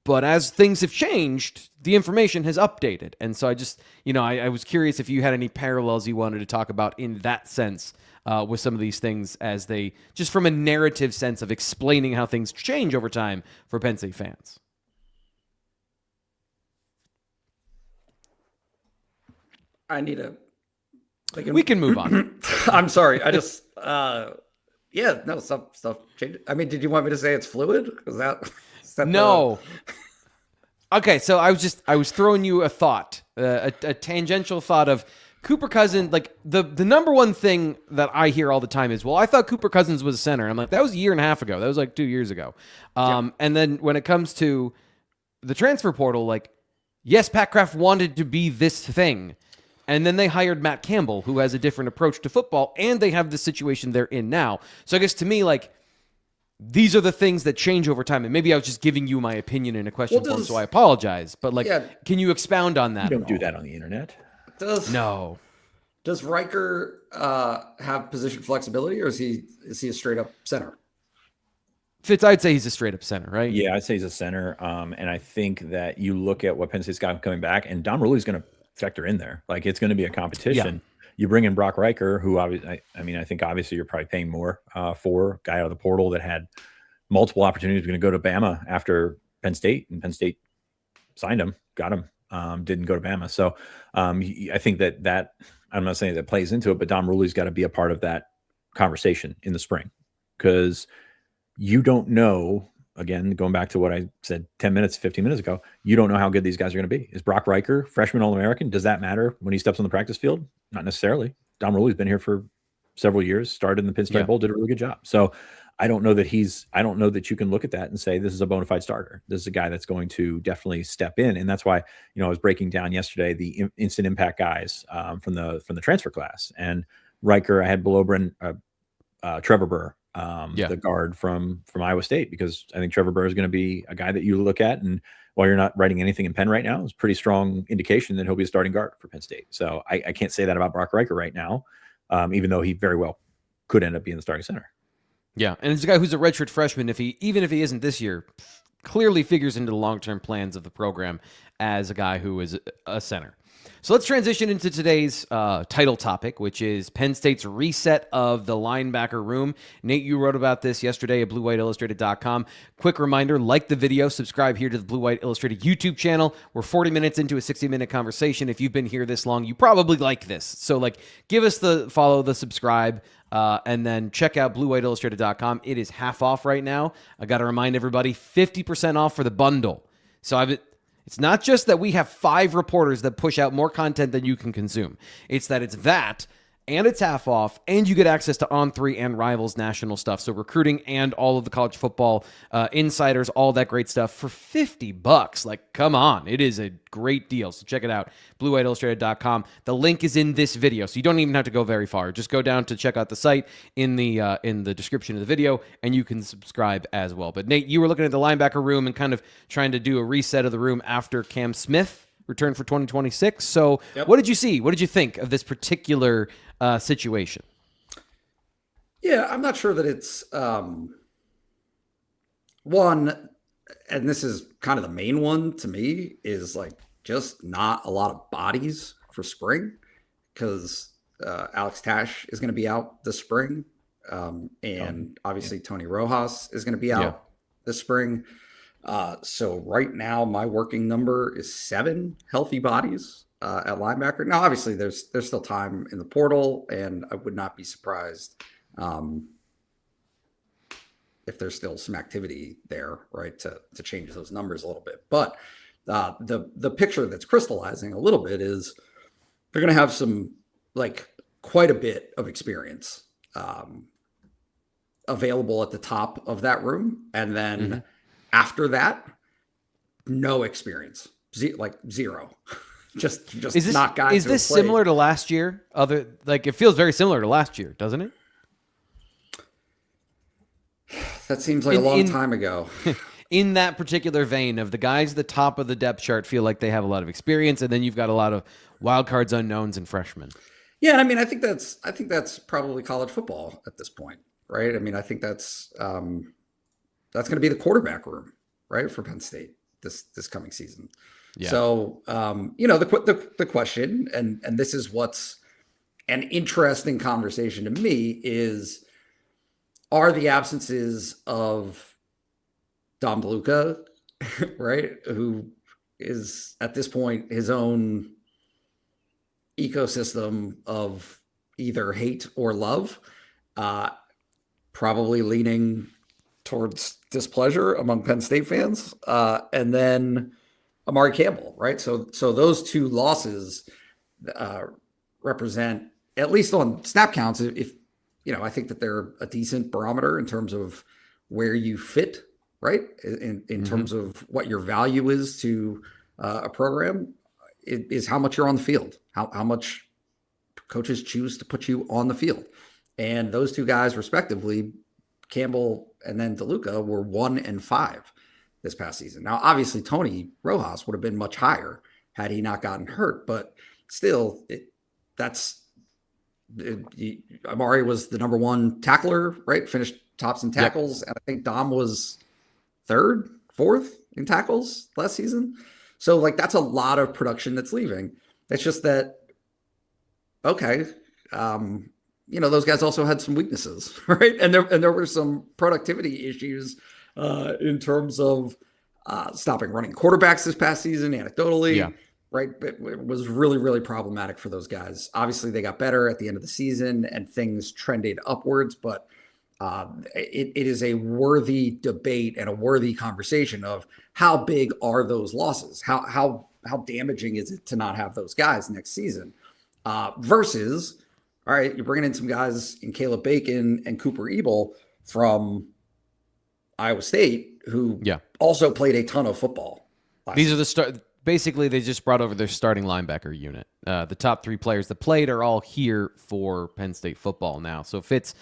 But as things have changed, the information has updated. And so I just, I was curious if you had any parallels you wanted to talk about in that sense with some of these things as they, just from a narrative sense of explaining how things change over time for Penn State fans. I need a... We can move on. I'm sorry. I just, stuff changed. I mean, did you want me to say it's fluid? Is that no. Okay, so I was throwing you a thought, a tangential thought of Cooper Cousins. Like the number one thing that I hear all the time is, well, I thought Cooper Cousins was a center. I'm like, that was a year and a half ago. That was like 2 years ago. And then when it comes to the transfer portal, like, yes, Pat Kraft wanted to be this thing. And then they hired Matt Campbell, who has a different approach to football, and they have the situation they're in now. So I guess to me, like, these are the things that change over time. And maybe I was just giving you my opinion in a question form, so I apologize. But, like, can you expound on that? You don't do that on the internet. No. Does Riker have position flexibility, or is he a straight-up center? Fitz, I'd say he's a straight-up center, right? Yeah, I'd say he's a center. And I think that you look at what Penn State's got coming back, and Don Ruli's going to factor in there. Like, it's going to be a competition. Yeah. You bring in Brock Riker, who obviously, I think obviously you're probably paying more for a guy out of the portal that had multiple opportunities, going to go to Bama after Penn State, and Penn State signed him, got him, didn't go to Bama. So I think that I'm not saying that plays into it, but Don Ruli's got to be a part of that conversation in the spring, because you don't know. Again, going back to what I said 15 minutes ago, you don't know how good these guys are going to be. Is Brock Riker, freshman All-American, does that matter when he steps on the practice field? Not necessarily. Don Ruli's been here for several years, started in the Pinstripe Bowl, did a really good job. So I don't know that you can look at that and say, this is a bona fide starter. This is a guy that's going to definitely step in. And that's why, I was breaking down yesterday the instant impact guys from the transfer class. And Riker, I had Belobrin, Trevor Burr, the guard from Iowa State, because I think Trevor Burr is going to be a guy that you look at, and while you're not writing anything in Penn right now, it's a pretty strong indication that he'll be a starting guard for Penn State. So I can't say that about Brock Riker right now, even though he very well could end up being the starting center. Yeah, and it's a guy who's a redshirt freshman. Even if he isn't this year, clearly figures into the long-term plans of the program as a guy who is a center. So let's transition into today's title topic, which is Penn State's reset of the linebacker room. Nate, you wrote about this yesterday at BlueWhiteIllustrated.com. Quick reminder, like the video, subscribe here to the Blue White Illustrated YouTube channel. We're 40 minutes into a 60-minute conversation. If you've been here this long, you probably like this. So, give us the follow, the subscribe, and then check out BlueWhiteIllustrated.com. It is half off right now. I got to remind everybody, 50% off for the bundle. So it's not just that we have 5 reporters that push out more content than you can consume. It's that and it's half off, and you get access to On3 and Rivals national stuff. So recruiting and all of the college football insiders, all that great stuff for $50. Come on. It is a great deal. So check it out, BlueWhiteIllustrated.com. The link is in this video, so you don't even have to go very far. Just go down to check out the site in the description of the video, and you can subscribe as well. But Nate, you were looking at the linebacker room and kind of trying to do a reset of the room after Cam Smith returned for 2026. So What did you see? What did you think of this particular situation? Yeah, I'm not sure that it's one, and this is kind of the main one to me, is just not a lot of bodies for spring, because Alex Tash is going to be out this spring. And obviously Tony Rojas is going to be out this spring. So right now my working number is 7 healthy bodies at linebacker. Now, obviously there's still time in the portal, and I would not be surprised if there's still some activity there, right, to change those numbers a little bit. But the picture that's crystallizing a little bit is they're going to have some, like, quite a bit of experience available at the top of that room. And then after that, no experience, zero. just not guys. Is this similar to last year? It feels very similar to last year, doesn't it? That seems like a long time ago. In that particular vein of the guys at the top of the depth chart feel like they have a lot of experience, and then you've got a lot of wild cards, unknowns, and freshmen. Yeah, I mean, I think that's probably college football at this point, right? I mean, I think that's going to be the quarterback room, right, for Penn State this coming season. Yeah. So, the question, and this is what's an interesting conversation to me, is are the absences of Dom DeLuca, right, who is at this point his own ecosystem of either hate or love, probably leaning towards displeasure among Penn State fans, and then Amari Campbell, right? So those two losses represent, at least on snap counts, if I think that they're a decent barometer in terms of where you fit, right? In terms of what your value is to a program, is how much you're on the field, how much coaches choose to put you on the field. And those two guys, respectively, Campbell and then DeLuca, were 1 and 5 this past season. Now, obviously, Tony Rojas would have been much higher had he not gotten hurt, but still, Amari was the number 1 tackler, right? Finished tops in tackles. Yep. And I think Dom was 3rd, 4th in tackles last season. So, like, that's a lot of production that's leaving. It's just that, okay, those guys also had some weaknesses, right? And there were some productivity issues in terms of stopping running quarterbacks this past season, anecdotally, right? But it was really, really problematic for those guys. Obviously, they got better at the end of the season and things trended upwards, but it is a worthy debate and a worthy conversation of how big are those losses? How damaging is it to not have those guys next season? Versus, all right, you're bringing in some guys in Caleb Bacon and Cooper Ebel from Iowa State who also played a ton of football. These are basically, they just brought over their starting linebacker unit. The top 3 players that played are all here for Penn State football now. So Fitz,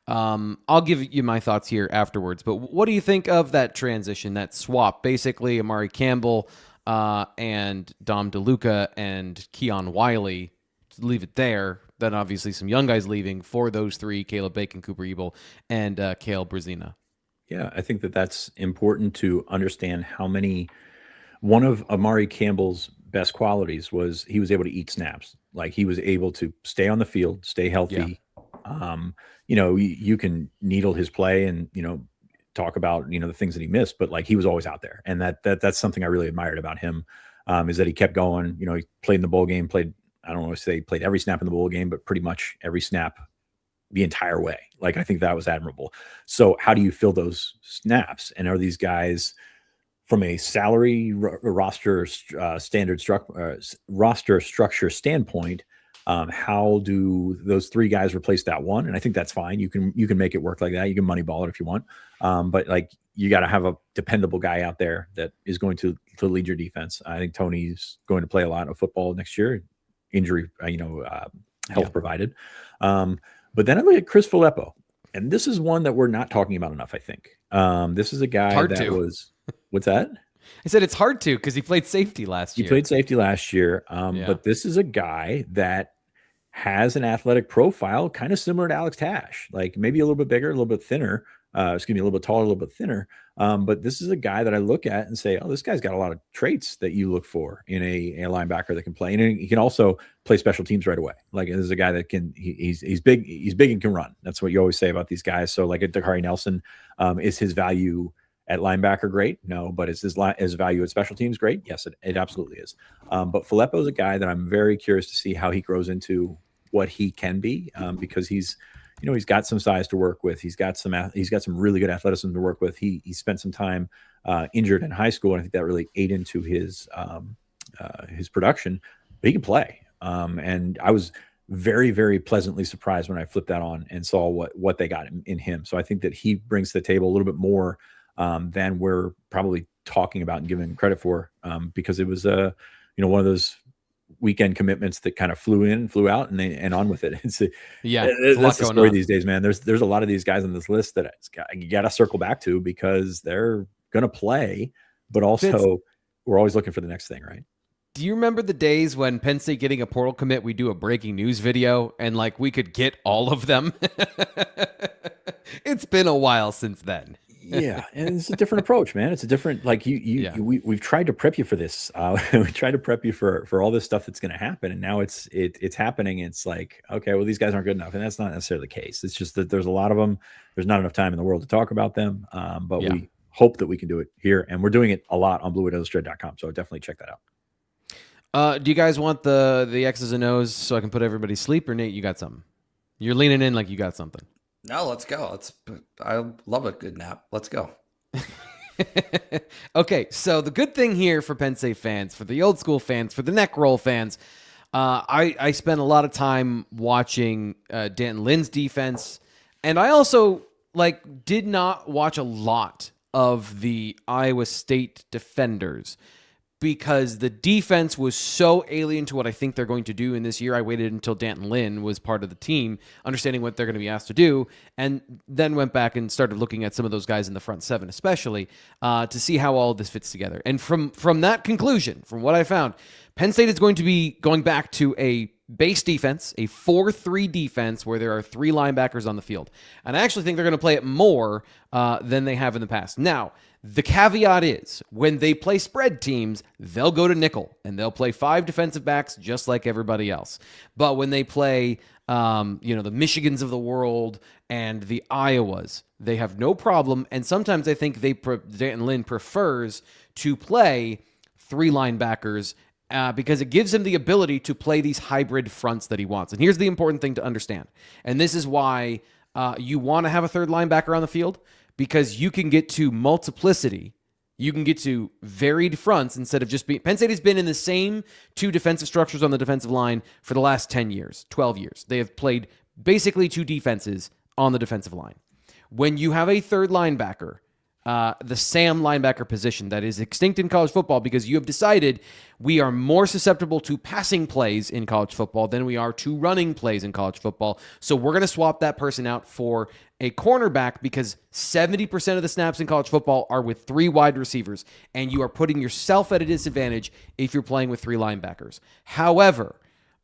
I'll give you my thoughts here afterwards, but what do you think of that transition, that swap? Basically, Amari Campbell and Dom DeLuca and Keon Wiley, leave it there. Then obviously some young guys leaving for those 3, Caleb Bacon, Cooper Ebel, and Kale Brazina. Yeah, I think that's important to understand one of Amari Campbell's best qualities was he was able to eat snaps. Like, he was able to stay on the field, stay healthy. Yeah. You can needle his play and, talk about, the things that he missed, but like, he was always out there. And that's something I really admired about him, is that he kept going. He played in the bowl game, I don't want to say played every snap in the bowl game, but pretty much every snap the entire way. Like, I think that was admirable. So how do you fill those snaps? And are these guys from a salary roster structure standpoint, how do those 3 guys replace that one? And I think that's fine. You can make it work like that. You can moneyball it if you want. But like, you got to have a dependable guy out there that is going to lead your defense. I think Tony's going to play a lot of football next year. Injury, health provided. But then I look at Chris Filippo, and this is one that we're not talking about enough, I think. This is a guy was, what's that? I said it's hard to, because he played safety last year. He played safety last year. But this is a guy that has an athletic profile kind of similar to Alex Tash, like maybe a little bit bigger, a little bit thinner, a little bit taller, a little bit thinner. But this is a guy that I look at and say, oh, this guy's got a lot of traits that you look for in a linebacker that can play. And he can also play special teams right away. Like, this is a guy that he's big and can run. That's what you always say about these guys. So like, Dakari Nelson, is his value at linebacker great? No. But is his value at special teams great? Yes, it absolutely is. But Filippo is a guy that I'm very curious to see how he grows into what he can be, because he's got some size to work with. He's got some really good athleticism to work with. He spent some time injured in high school, and I think that really ate into his production. But he can play. And I was very, very pleasantly surprised when I flipped that on and saw what they got in him. So I think that he brings to the table a little bit more than we're probably talking about and giving credit for, because it was one of those weekend commitments that kind of flew in, flew out, and on with it. It's a lot the story these days, man. There's a lot of these guys on this list that you got to circle back to because they're going to play, but also we're always looking for the next thing, right? Do you remember the days when Penn State getting a portal commit, we do a breaking news video and like we could get all of them? It's been a while since then. Yeah, and it's a different approach, man. It's a different, like we've tried to prep you for this. We tried to prep you for all this stuff that's going to happen, and now it's happening. It's like, okay, well, these guys aren't good enough, and that's not necessarily the case. It's just that there's a lot of them. There's not enough time in the world to talk about them, but we hope that we can do it here, and we're doing it a lot on BlueWhiteIllustrated.com. So definitely check that out. Do you guys want the X's and O's so I can put everybody to sleep, or Nate, you got something? You're leaning in like you got something. No, let's go. I love a good nap. Let's go. Okay, so the good thing here for Penn State fans, for the old school fans, for the neck roll fans, I spent a lot of time watching D'Anton Lynn's defense, and I also did not watch a lot of the Iowa State defenders because the defense was so alien to what I think they're going to do in this year. I waited until D'Anton Lynn was part of the team, understanding what they're going to be asked to do, and then went back and started looking at some of those guys in the front seven, especially, to see how all of this fits together. And from that conclusion, from what I found, Penn State is going to be going back to a base defense, a 4-3 defense where there are 3 linebackers on the field. And I actually think they're going to play it more than they have in the past. Now, the caveat is when they play spread teams, they'll go to nickel and they'll play 5 defensive backs just like everybody else. But when they play, the Michigans of the world and the Iowas, they have no problem. And sometimes I think D'Anton Lynn prefers to play 3 linebackers because it gives him the ability to play these hybrid fronts that he wants. And here's the important thing to understand. And this is why you want to have a 3rd linebacker on the field, because you can get to multiplicity. You can get to varied fronts instead of just being... Penn State has been in the same 2 defensive structures on the defensive line for the last 10 years, 12 years. They have played basically 2 defenses on the defensive line. When you have a 3rd linebacker, the Sam linebacker position that is extinct in college football because you have decided we are more susceptible to passing plays in college football than we are to running plays in college football. So we're going to swap that person out for a cornerback because 70% of the snaps in college football are with 3 wide receivers, and you are putting yourself at a disadvantage if you're playing with 3 linebackers. However,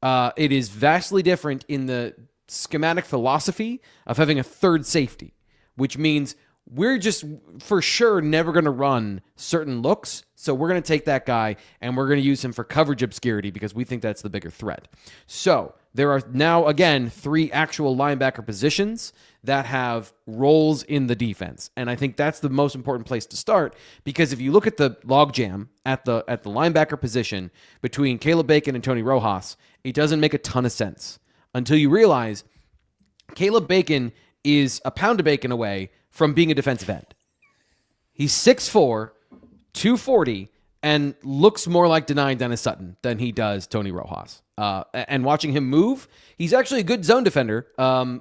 it is vastly different in the schematic philosophy of having a 3rd safety, which means we're just for sure never going to run certain looks. So we're going to take that guy and we're going to use him for coverage obscurity because we think that's the bigger threat. So there are now, again, 3 actual linebacker positions that have roles in the defense. And I think that's the most important place to start because if you look at the logjam at the linebacker position between Caleb Bacon and Tony Rojas, it doesn't make a ton of sense until you realize Caleb Bacon is a pound of bacon away from being a defensive end. He's 6'4", 240, and looks more like denying Dennis Sutton than he does Tony Rojas. And watching him move, he's actually a good zone defender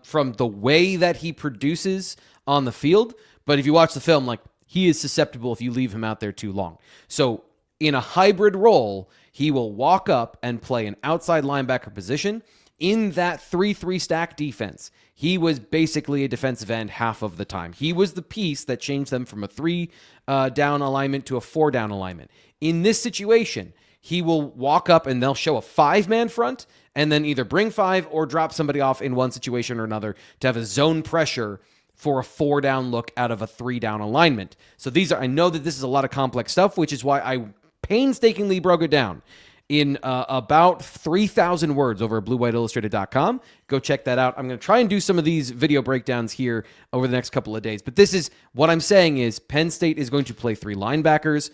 from the way that he produces on the field. But if you watch the film, he is susceptible if you leave him out there too long. So in a hybrid role, he will walk up and play an outside linebacker position. In that 3-3 stack defense, he was basically a defensive end half of the time. He was the piece that changed them from a 3-down alignment to a 4-down alignment. In this situation, he will walk up and they'll show a 5-man front and then either bring 5 or drop somebody off in one situation or another to have a zone pressure for a 4-down look out of a 3-down alignment. So I know that this is a lot of complex stuff, which is why I painstakingly broke it down in about 3,000 words over at BlueWhiteIllustrated.com. Go check that out. I'm going to try and do some of these video breakdowns here over the next couple of days. But this is what I'm saying is Penn State is going to play 3 linebackers.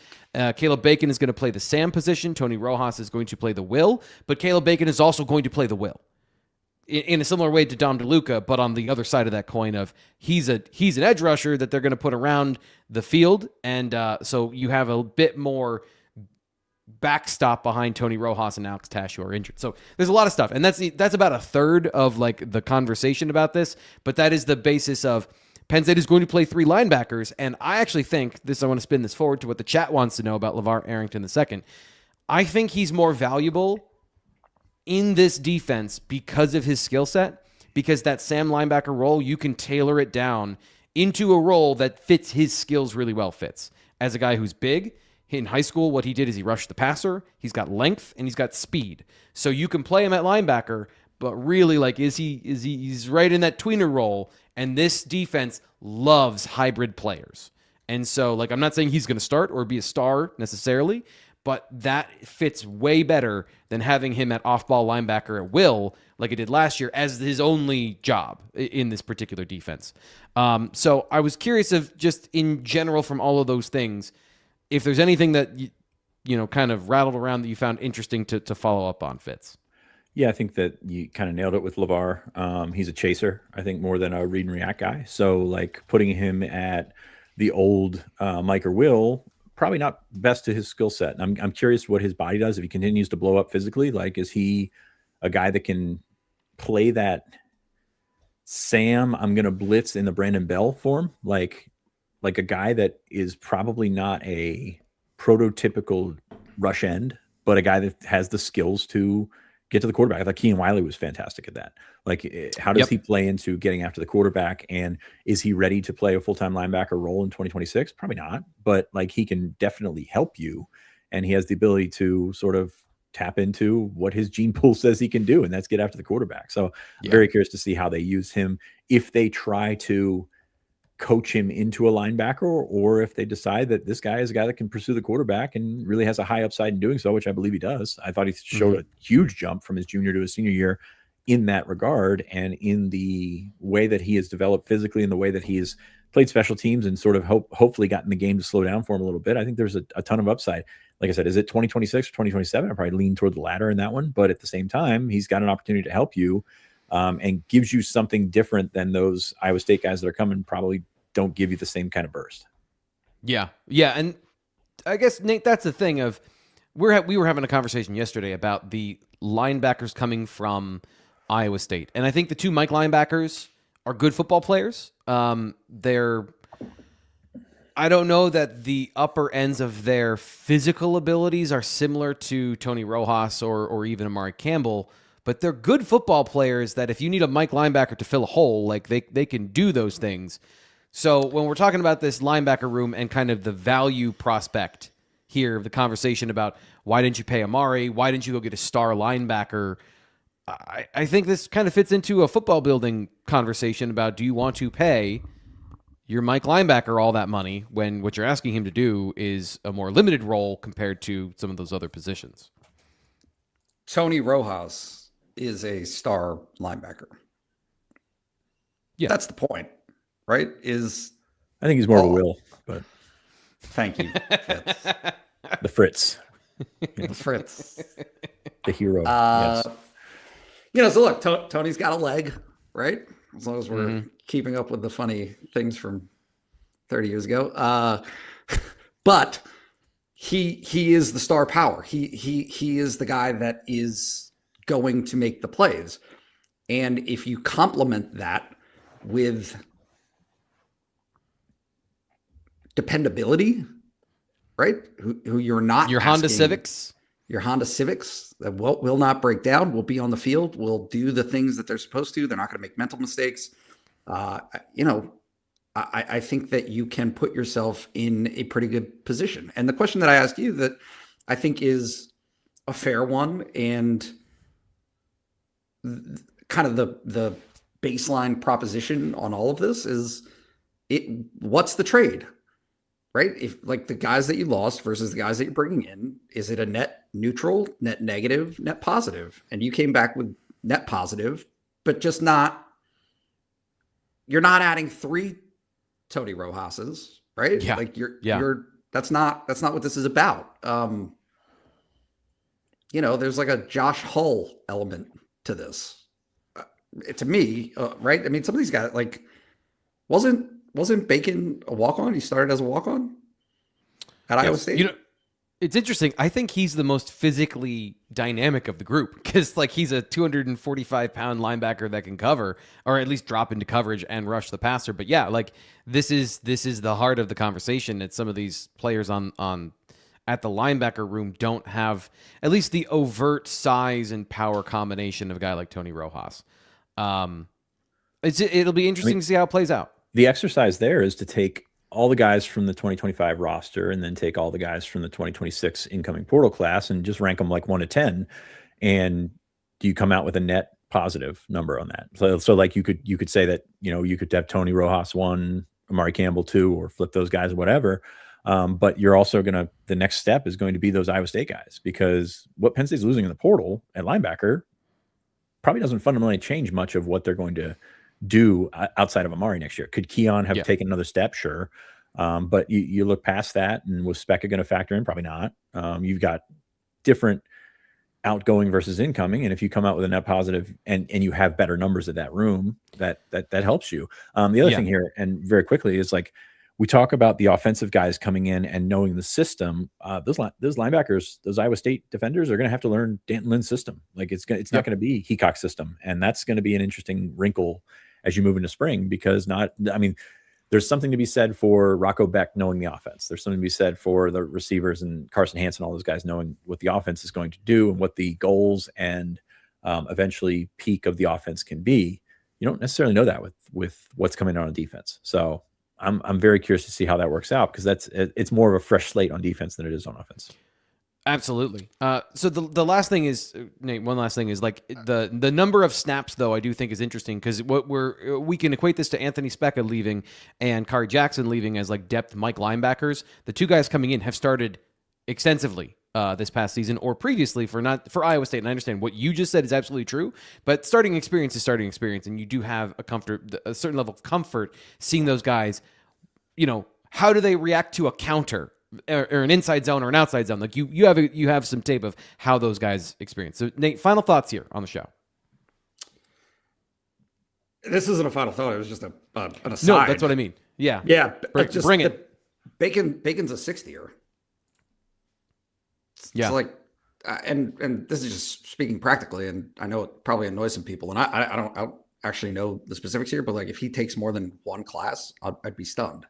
Caleb Bacon is going to play the Sam position. Tony Rojas is going to play the Will. But Caleb Bacon is also going to play the Will in a similar way to Dom DeLuca, but on the other side of that coin of he's an edge rusher that they're going to put around the field. And so you have a bit more backstop behind Tony Rojas and Alex Tash, who are injured. So there's a lot of stuff. And that's about a third of like the conversation about this. But that is the basis of Penn State is going to play 3 linebackers. And I actually think I want to spin this forward to what the chat wants to know about LeVar Arrington II. I think he's more valuable in this defense because of his skill set, because that Sam linebacker role, you can tailor it down into a role that fits his skills really well. Fits as a guy who's big. In high school, what he did is he rushed the passer. He's got length and he's got speed. So you can play him at linebacker, but really, like, he's right in that tweener role. And this defense loves hybrid players. And so, like, I'm not saying he's going to start or be a star necessarily, but that fits way better than having him at off-ball linebacker at will, like it did last year, as his only job in this particular defense. So I was curious of just in general from all of those things, if there's anything that you know kind of rattled around that you found interesting to follow up on, Fitz. Yeah, I think that you kind of nailed it with LeVar. He's a chaser, I think, more than a read and react guy. So like putting him at the old Mike or Will, probably not best to his skill set. I'm curious what his body does if he continues to blow up physically. Like, is he a guy that can play that Sam, I'm going to blitz in the Brandon Bell form? Like a guy that is probably not a prototypical rush end, but a guy that has the skills to get to the quarterback. Like Keenan Wiley was fantastic at that. Like, how does he play into getting after the quarterback? And is he ready to play a full-time linebacker role in 2026? Probably not, but like he can definitely help you. And he has the ability to sort of tap into what his gene pool says he can do, and that's get after the quarterback. So I'm very curious to see how they use him, if they try to coach him into a linebacker, or if they decide that this guy is a guy that can pursue the quarterback and really has a high upside in doing so, which I believe he does. I thought he showed a huge jump from his junior to his senior year in that regard, and in the way that he has developed physically and the way that he has played special teams and sort of hopefully gotten the game to slow down for him a little bit. I think there's a ton of upside. Like I said, is it 2026 or 2027? I probably lean toward the latter in that one, but at the same time, he's got an opportunity to help you and gives you something different than those Iowa State guys that are coming probably don't give you the same kind of burst. Yeah. And I guess, Nate, that's the thing of we were having a conversation yesterday about the linebackers coming from Iowa State. And I think the 2 Mike linebackers are good football players. I don't know that the upper ends of their physical abilities are similar to Tony Rojas or even Amari Campbell, but they're good football players that if you need a Mike linebacker to fill a hole, like they can do those things. So when we're talking about this linebacker room and kind of the value prospect here, the conversation about why didn't you pay Amari? Why didn't you go get a star linebacker? I think this kind of fits into a football building conversation about, do you want to pay your Mike linebacker all that money when what you're asking him to do is a more limited role compared to some of those other positions? Tony Rojas is a star linebacker. Yeah. That's the point, right? I think he's more of a Will, but thank you, Fitz. The Fritz. The Fritz. The hero. Yes. So look, Tony's got a leg, right? As long as we're keeping up with the funny things from 30 years ago. But he is the star power. He is the guy that is going to make the plays. And if you complement that with dependability, right? Who you're not your Honda Civics. Your Honda Civics that will not break down, will be on the field, will do the things that they're supposed to. They're not going to make mental mistakes. I think that you can put yourself in a pretty good position. And the question that I asked you that I think is a fair one, and kind of the baseline proposition on all of this is what's the trade? Right? If like the guys that you lost versus the guys that you're bringing in, is it a net neutral, net negative, net positive? And you came back with net positive, but just not, you're not adding 3 Tony Rojases, right? Yeah. Like that's not what this is about. There's like a Josh Hull element to this. To me, right? I mean, some of these guys, like, wasn't Bacon a walk-on? He started as a walk-on at Iowa State? It's interesting. I think he's the most physically dynamic of the group because, like, he's a 245-pound linebacker that can cover, or at least drop into coverage and rush the passer. But yeah, like this is the heart of the conversation. That some of these players on at the linebacker room don't have at least the overt size and power combination of a guy like Tony Rojas. It'll be interesting to see how it plays out. The exercise there is to take all the guys from the 2025 roster and then take all the guys from the 2026 incoming portal class and just rank them like 1 to 10. And do you come out with a net positive number on that? So like you could say that, you could have Tony Rojas 1, Amari Campbell 2, or flip those guys or whatever. But you're also the next step is going to be those Iowa State guys, because what Penn State's losing in the portal at linebacker probably doesn't fundamentally change much of what they're going to do outside of Amari next year. Could Keon have taken another step? Sure. But you look past that, and was Specca going to factor in? Probably not. You've got different outgoing versus incoming. And if you come out with a net positive and you have better numbers at that room, that helps you. The other thing here, and very quickly, is like, we talk about the offensive guys coming in and knowing the system. Those linebackers, those Iowa State defenders, are going to have to learn D'Anton Lynn's system. Like it's not going to be Heacock's system, and that's going to be an interesting wrinkle as you move into spring, because there's something to be said for Rocco Beck knowing the offense. There's something to be said for the receivers and Carson Hansen, all those guys knowing what the offense is going to do and what the goals and eventually peak of the offense can be. You don't necessarily know that with what's coming out on defense. So I'm very curious to see how that works out, because it's more of a fresh slate on defense than it is on offense. Absolutely. So the last thing is, Nate, one last thing is like the number of snaps, though, I do think is interesting, because we can equate this to Anthony Specca leaving and Kari Jackson leaving as like depth Mike linebackers. The two guys coming in have started extensively this past season or previously for Iowa State. And I understand what you just said is absolutely true, but starting experience is starting experience, and you do have a certain level of comfort seeing those guys. How do they react to a counter? Or an inside zone or an outside zone? Like you have some tape of how those guys experience. So Nate, final thoughts here on the show. This isn't a final thought. It was just an aside. No, that's what I mean. Yeah. Yeah. Bring it. Bacon's a 60-er. It's like, and this is just speaking practically, and I know it probably annoys some people, and I don't actually know the specifics here, but like if he takes more than one class, I'd be stunned.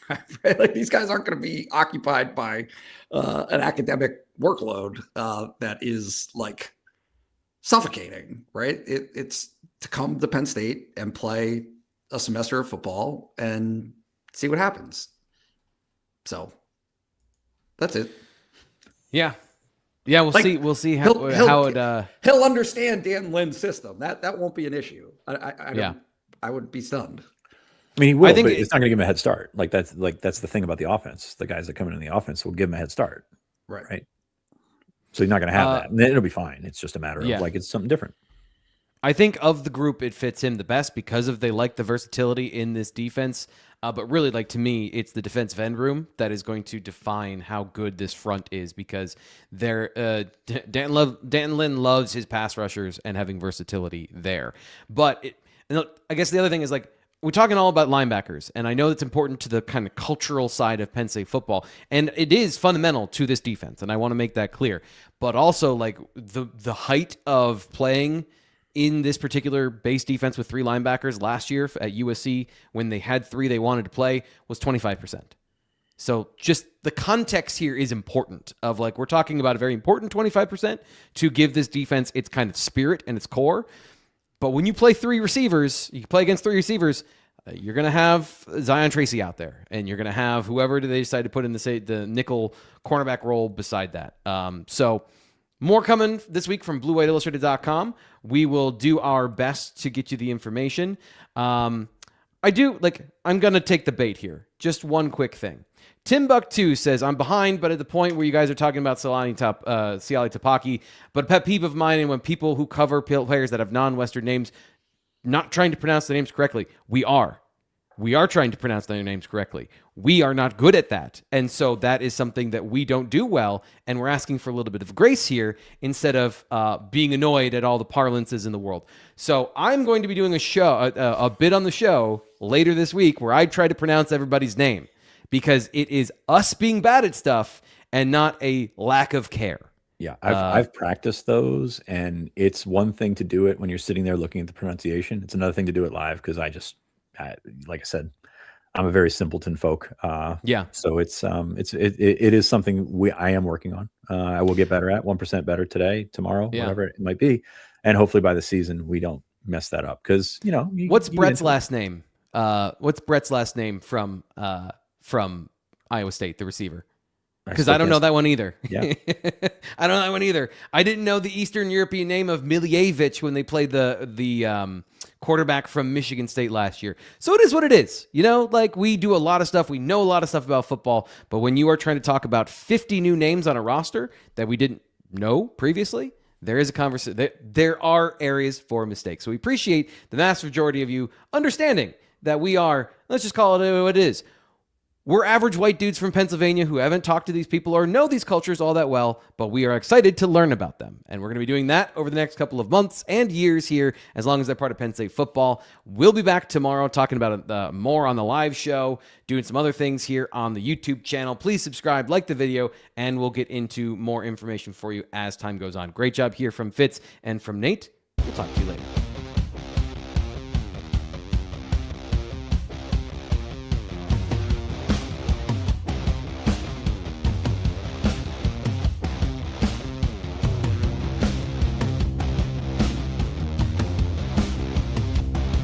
Right? Like these guys aren't going to be occupied by an academic workload that is like suffocating, right? It's to come to Penn State and play a semester of football and see what happens. So that's it. Yeah. Yeah, we'll see how it. He'll understand Dan Lynn's system. That won't be an issue. I would be stunned. I mean, he will, but it's not going to give him a head start. That's the thing about the offense. The guys that come in the offense will give him a head start. Right. So he's not going to have that. And then it'll be fine. It's just a matter of it's something different. I think of the group, it fits him the best because they like the versatility in this defense. But really, like to me, it's the defensive end room that is going to define how good this front is, because D'Anton Lynn loves his pass rushers and having versatility there. But I guess the other thing is, like, we're talking all about linebackers, and I know it's important to the kind of cultural side of Penn State football, and it is fundamental to this defense, and I want to make that clear. But also, like, the height of playing in this particular base defense with 3 linebackers last year at USC, when they had 3 they wanted to play, was 25%. So just the context here is important of, like, we're talking about a very important 25% to give this defense its kind of spirit and its core. But when you play 3 receivers, you play against 3 receivers, you're going to have Zion Tracy out there, and you're going to have whoever they decide to put in the nickel cornerback role beside that. So more coming this week from BlueWhiteIllustrated.com. We will do our best to get you the information. I'm going to take the bait here. Just one quick thing. Timbuktu says, I'm behind, but at the point where you guys are talking about Siali Tapaki, but a pet peeve of mine, and when people who cover players that have non-Western names, not trying to pronounce the names correctly, we are trying to pronounce their names correctly. We are not good at that. And so that is something that we don't do well. And we're asking for a little bit of grace here instead of being annoyed at all the parlances in the world. So I'm going to be doing a bit on the show later this week where I try to pronounce everybody's name, because it is us being bad at stuff and not a lack of care. Yeah, I've practiced those, and it's one thing to do it when you're sitting there looking at the pronunciation. It's another thing to do it live because like I said, I'm a very simpleton folk. Yeah. So it is something I am working on. I will get better at 1% better today, tomorrow, whatever it might be, and hopefully by the season we don't mess that up because What's Brett's last name? What's Brett's last name from Iowa State, the receiver? Because I don't know that one either. Yeah. I don't know that one either. I didn't know the Eastern European name of Miljevic when they played the quarterback from Michigan State last year. So it is what it is. Like we do a lot of stuff. We know a lot of stuff about football. But when you are trying to talk about 50 new names on a roster that we didn't know previously, there is a conversation. There are areas for mistakes. So we appreciate the vast majority of you understanding that we are, let's just call it what it is. We're average white dudes from Pennsylvania who haven't talked to these people or know these cultures all that well, but we are excited to learn about them. And we're going to be doing that over the next couple of months and years here, as long as they're part of Penn State football. We'll be back tomorrow talking about it more on the live show, doing some other things here on the YouTube channel. Please subscribe, like the video, and we'll get into more information for you as time goes on. Great job here from Fitz and from Nate. We'll talk to you later.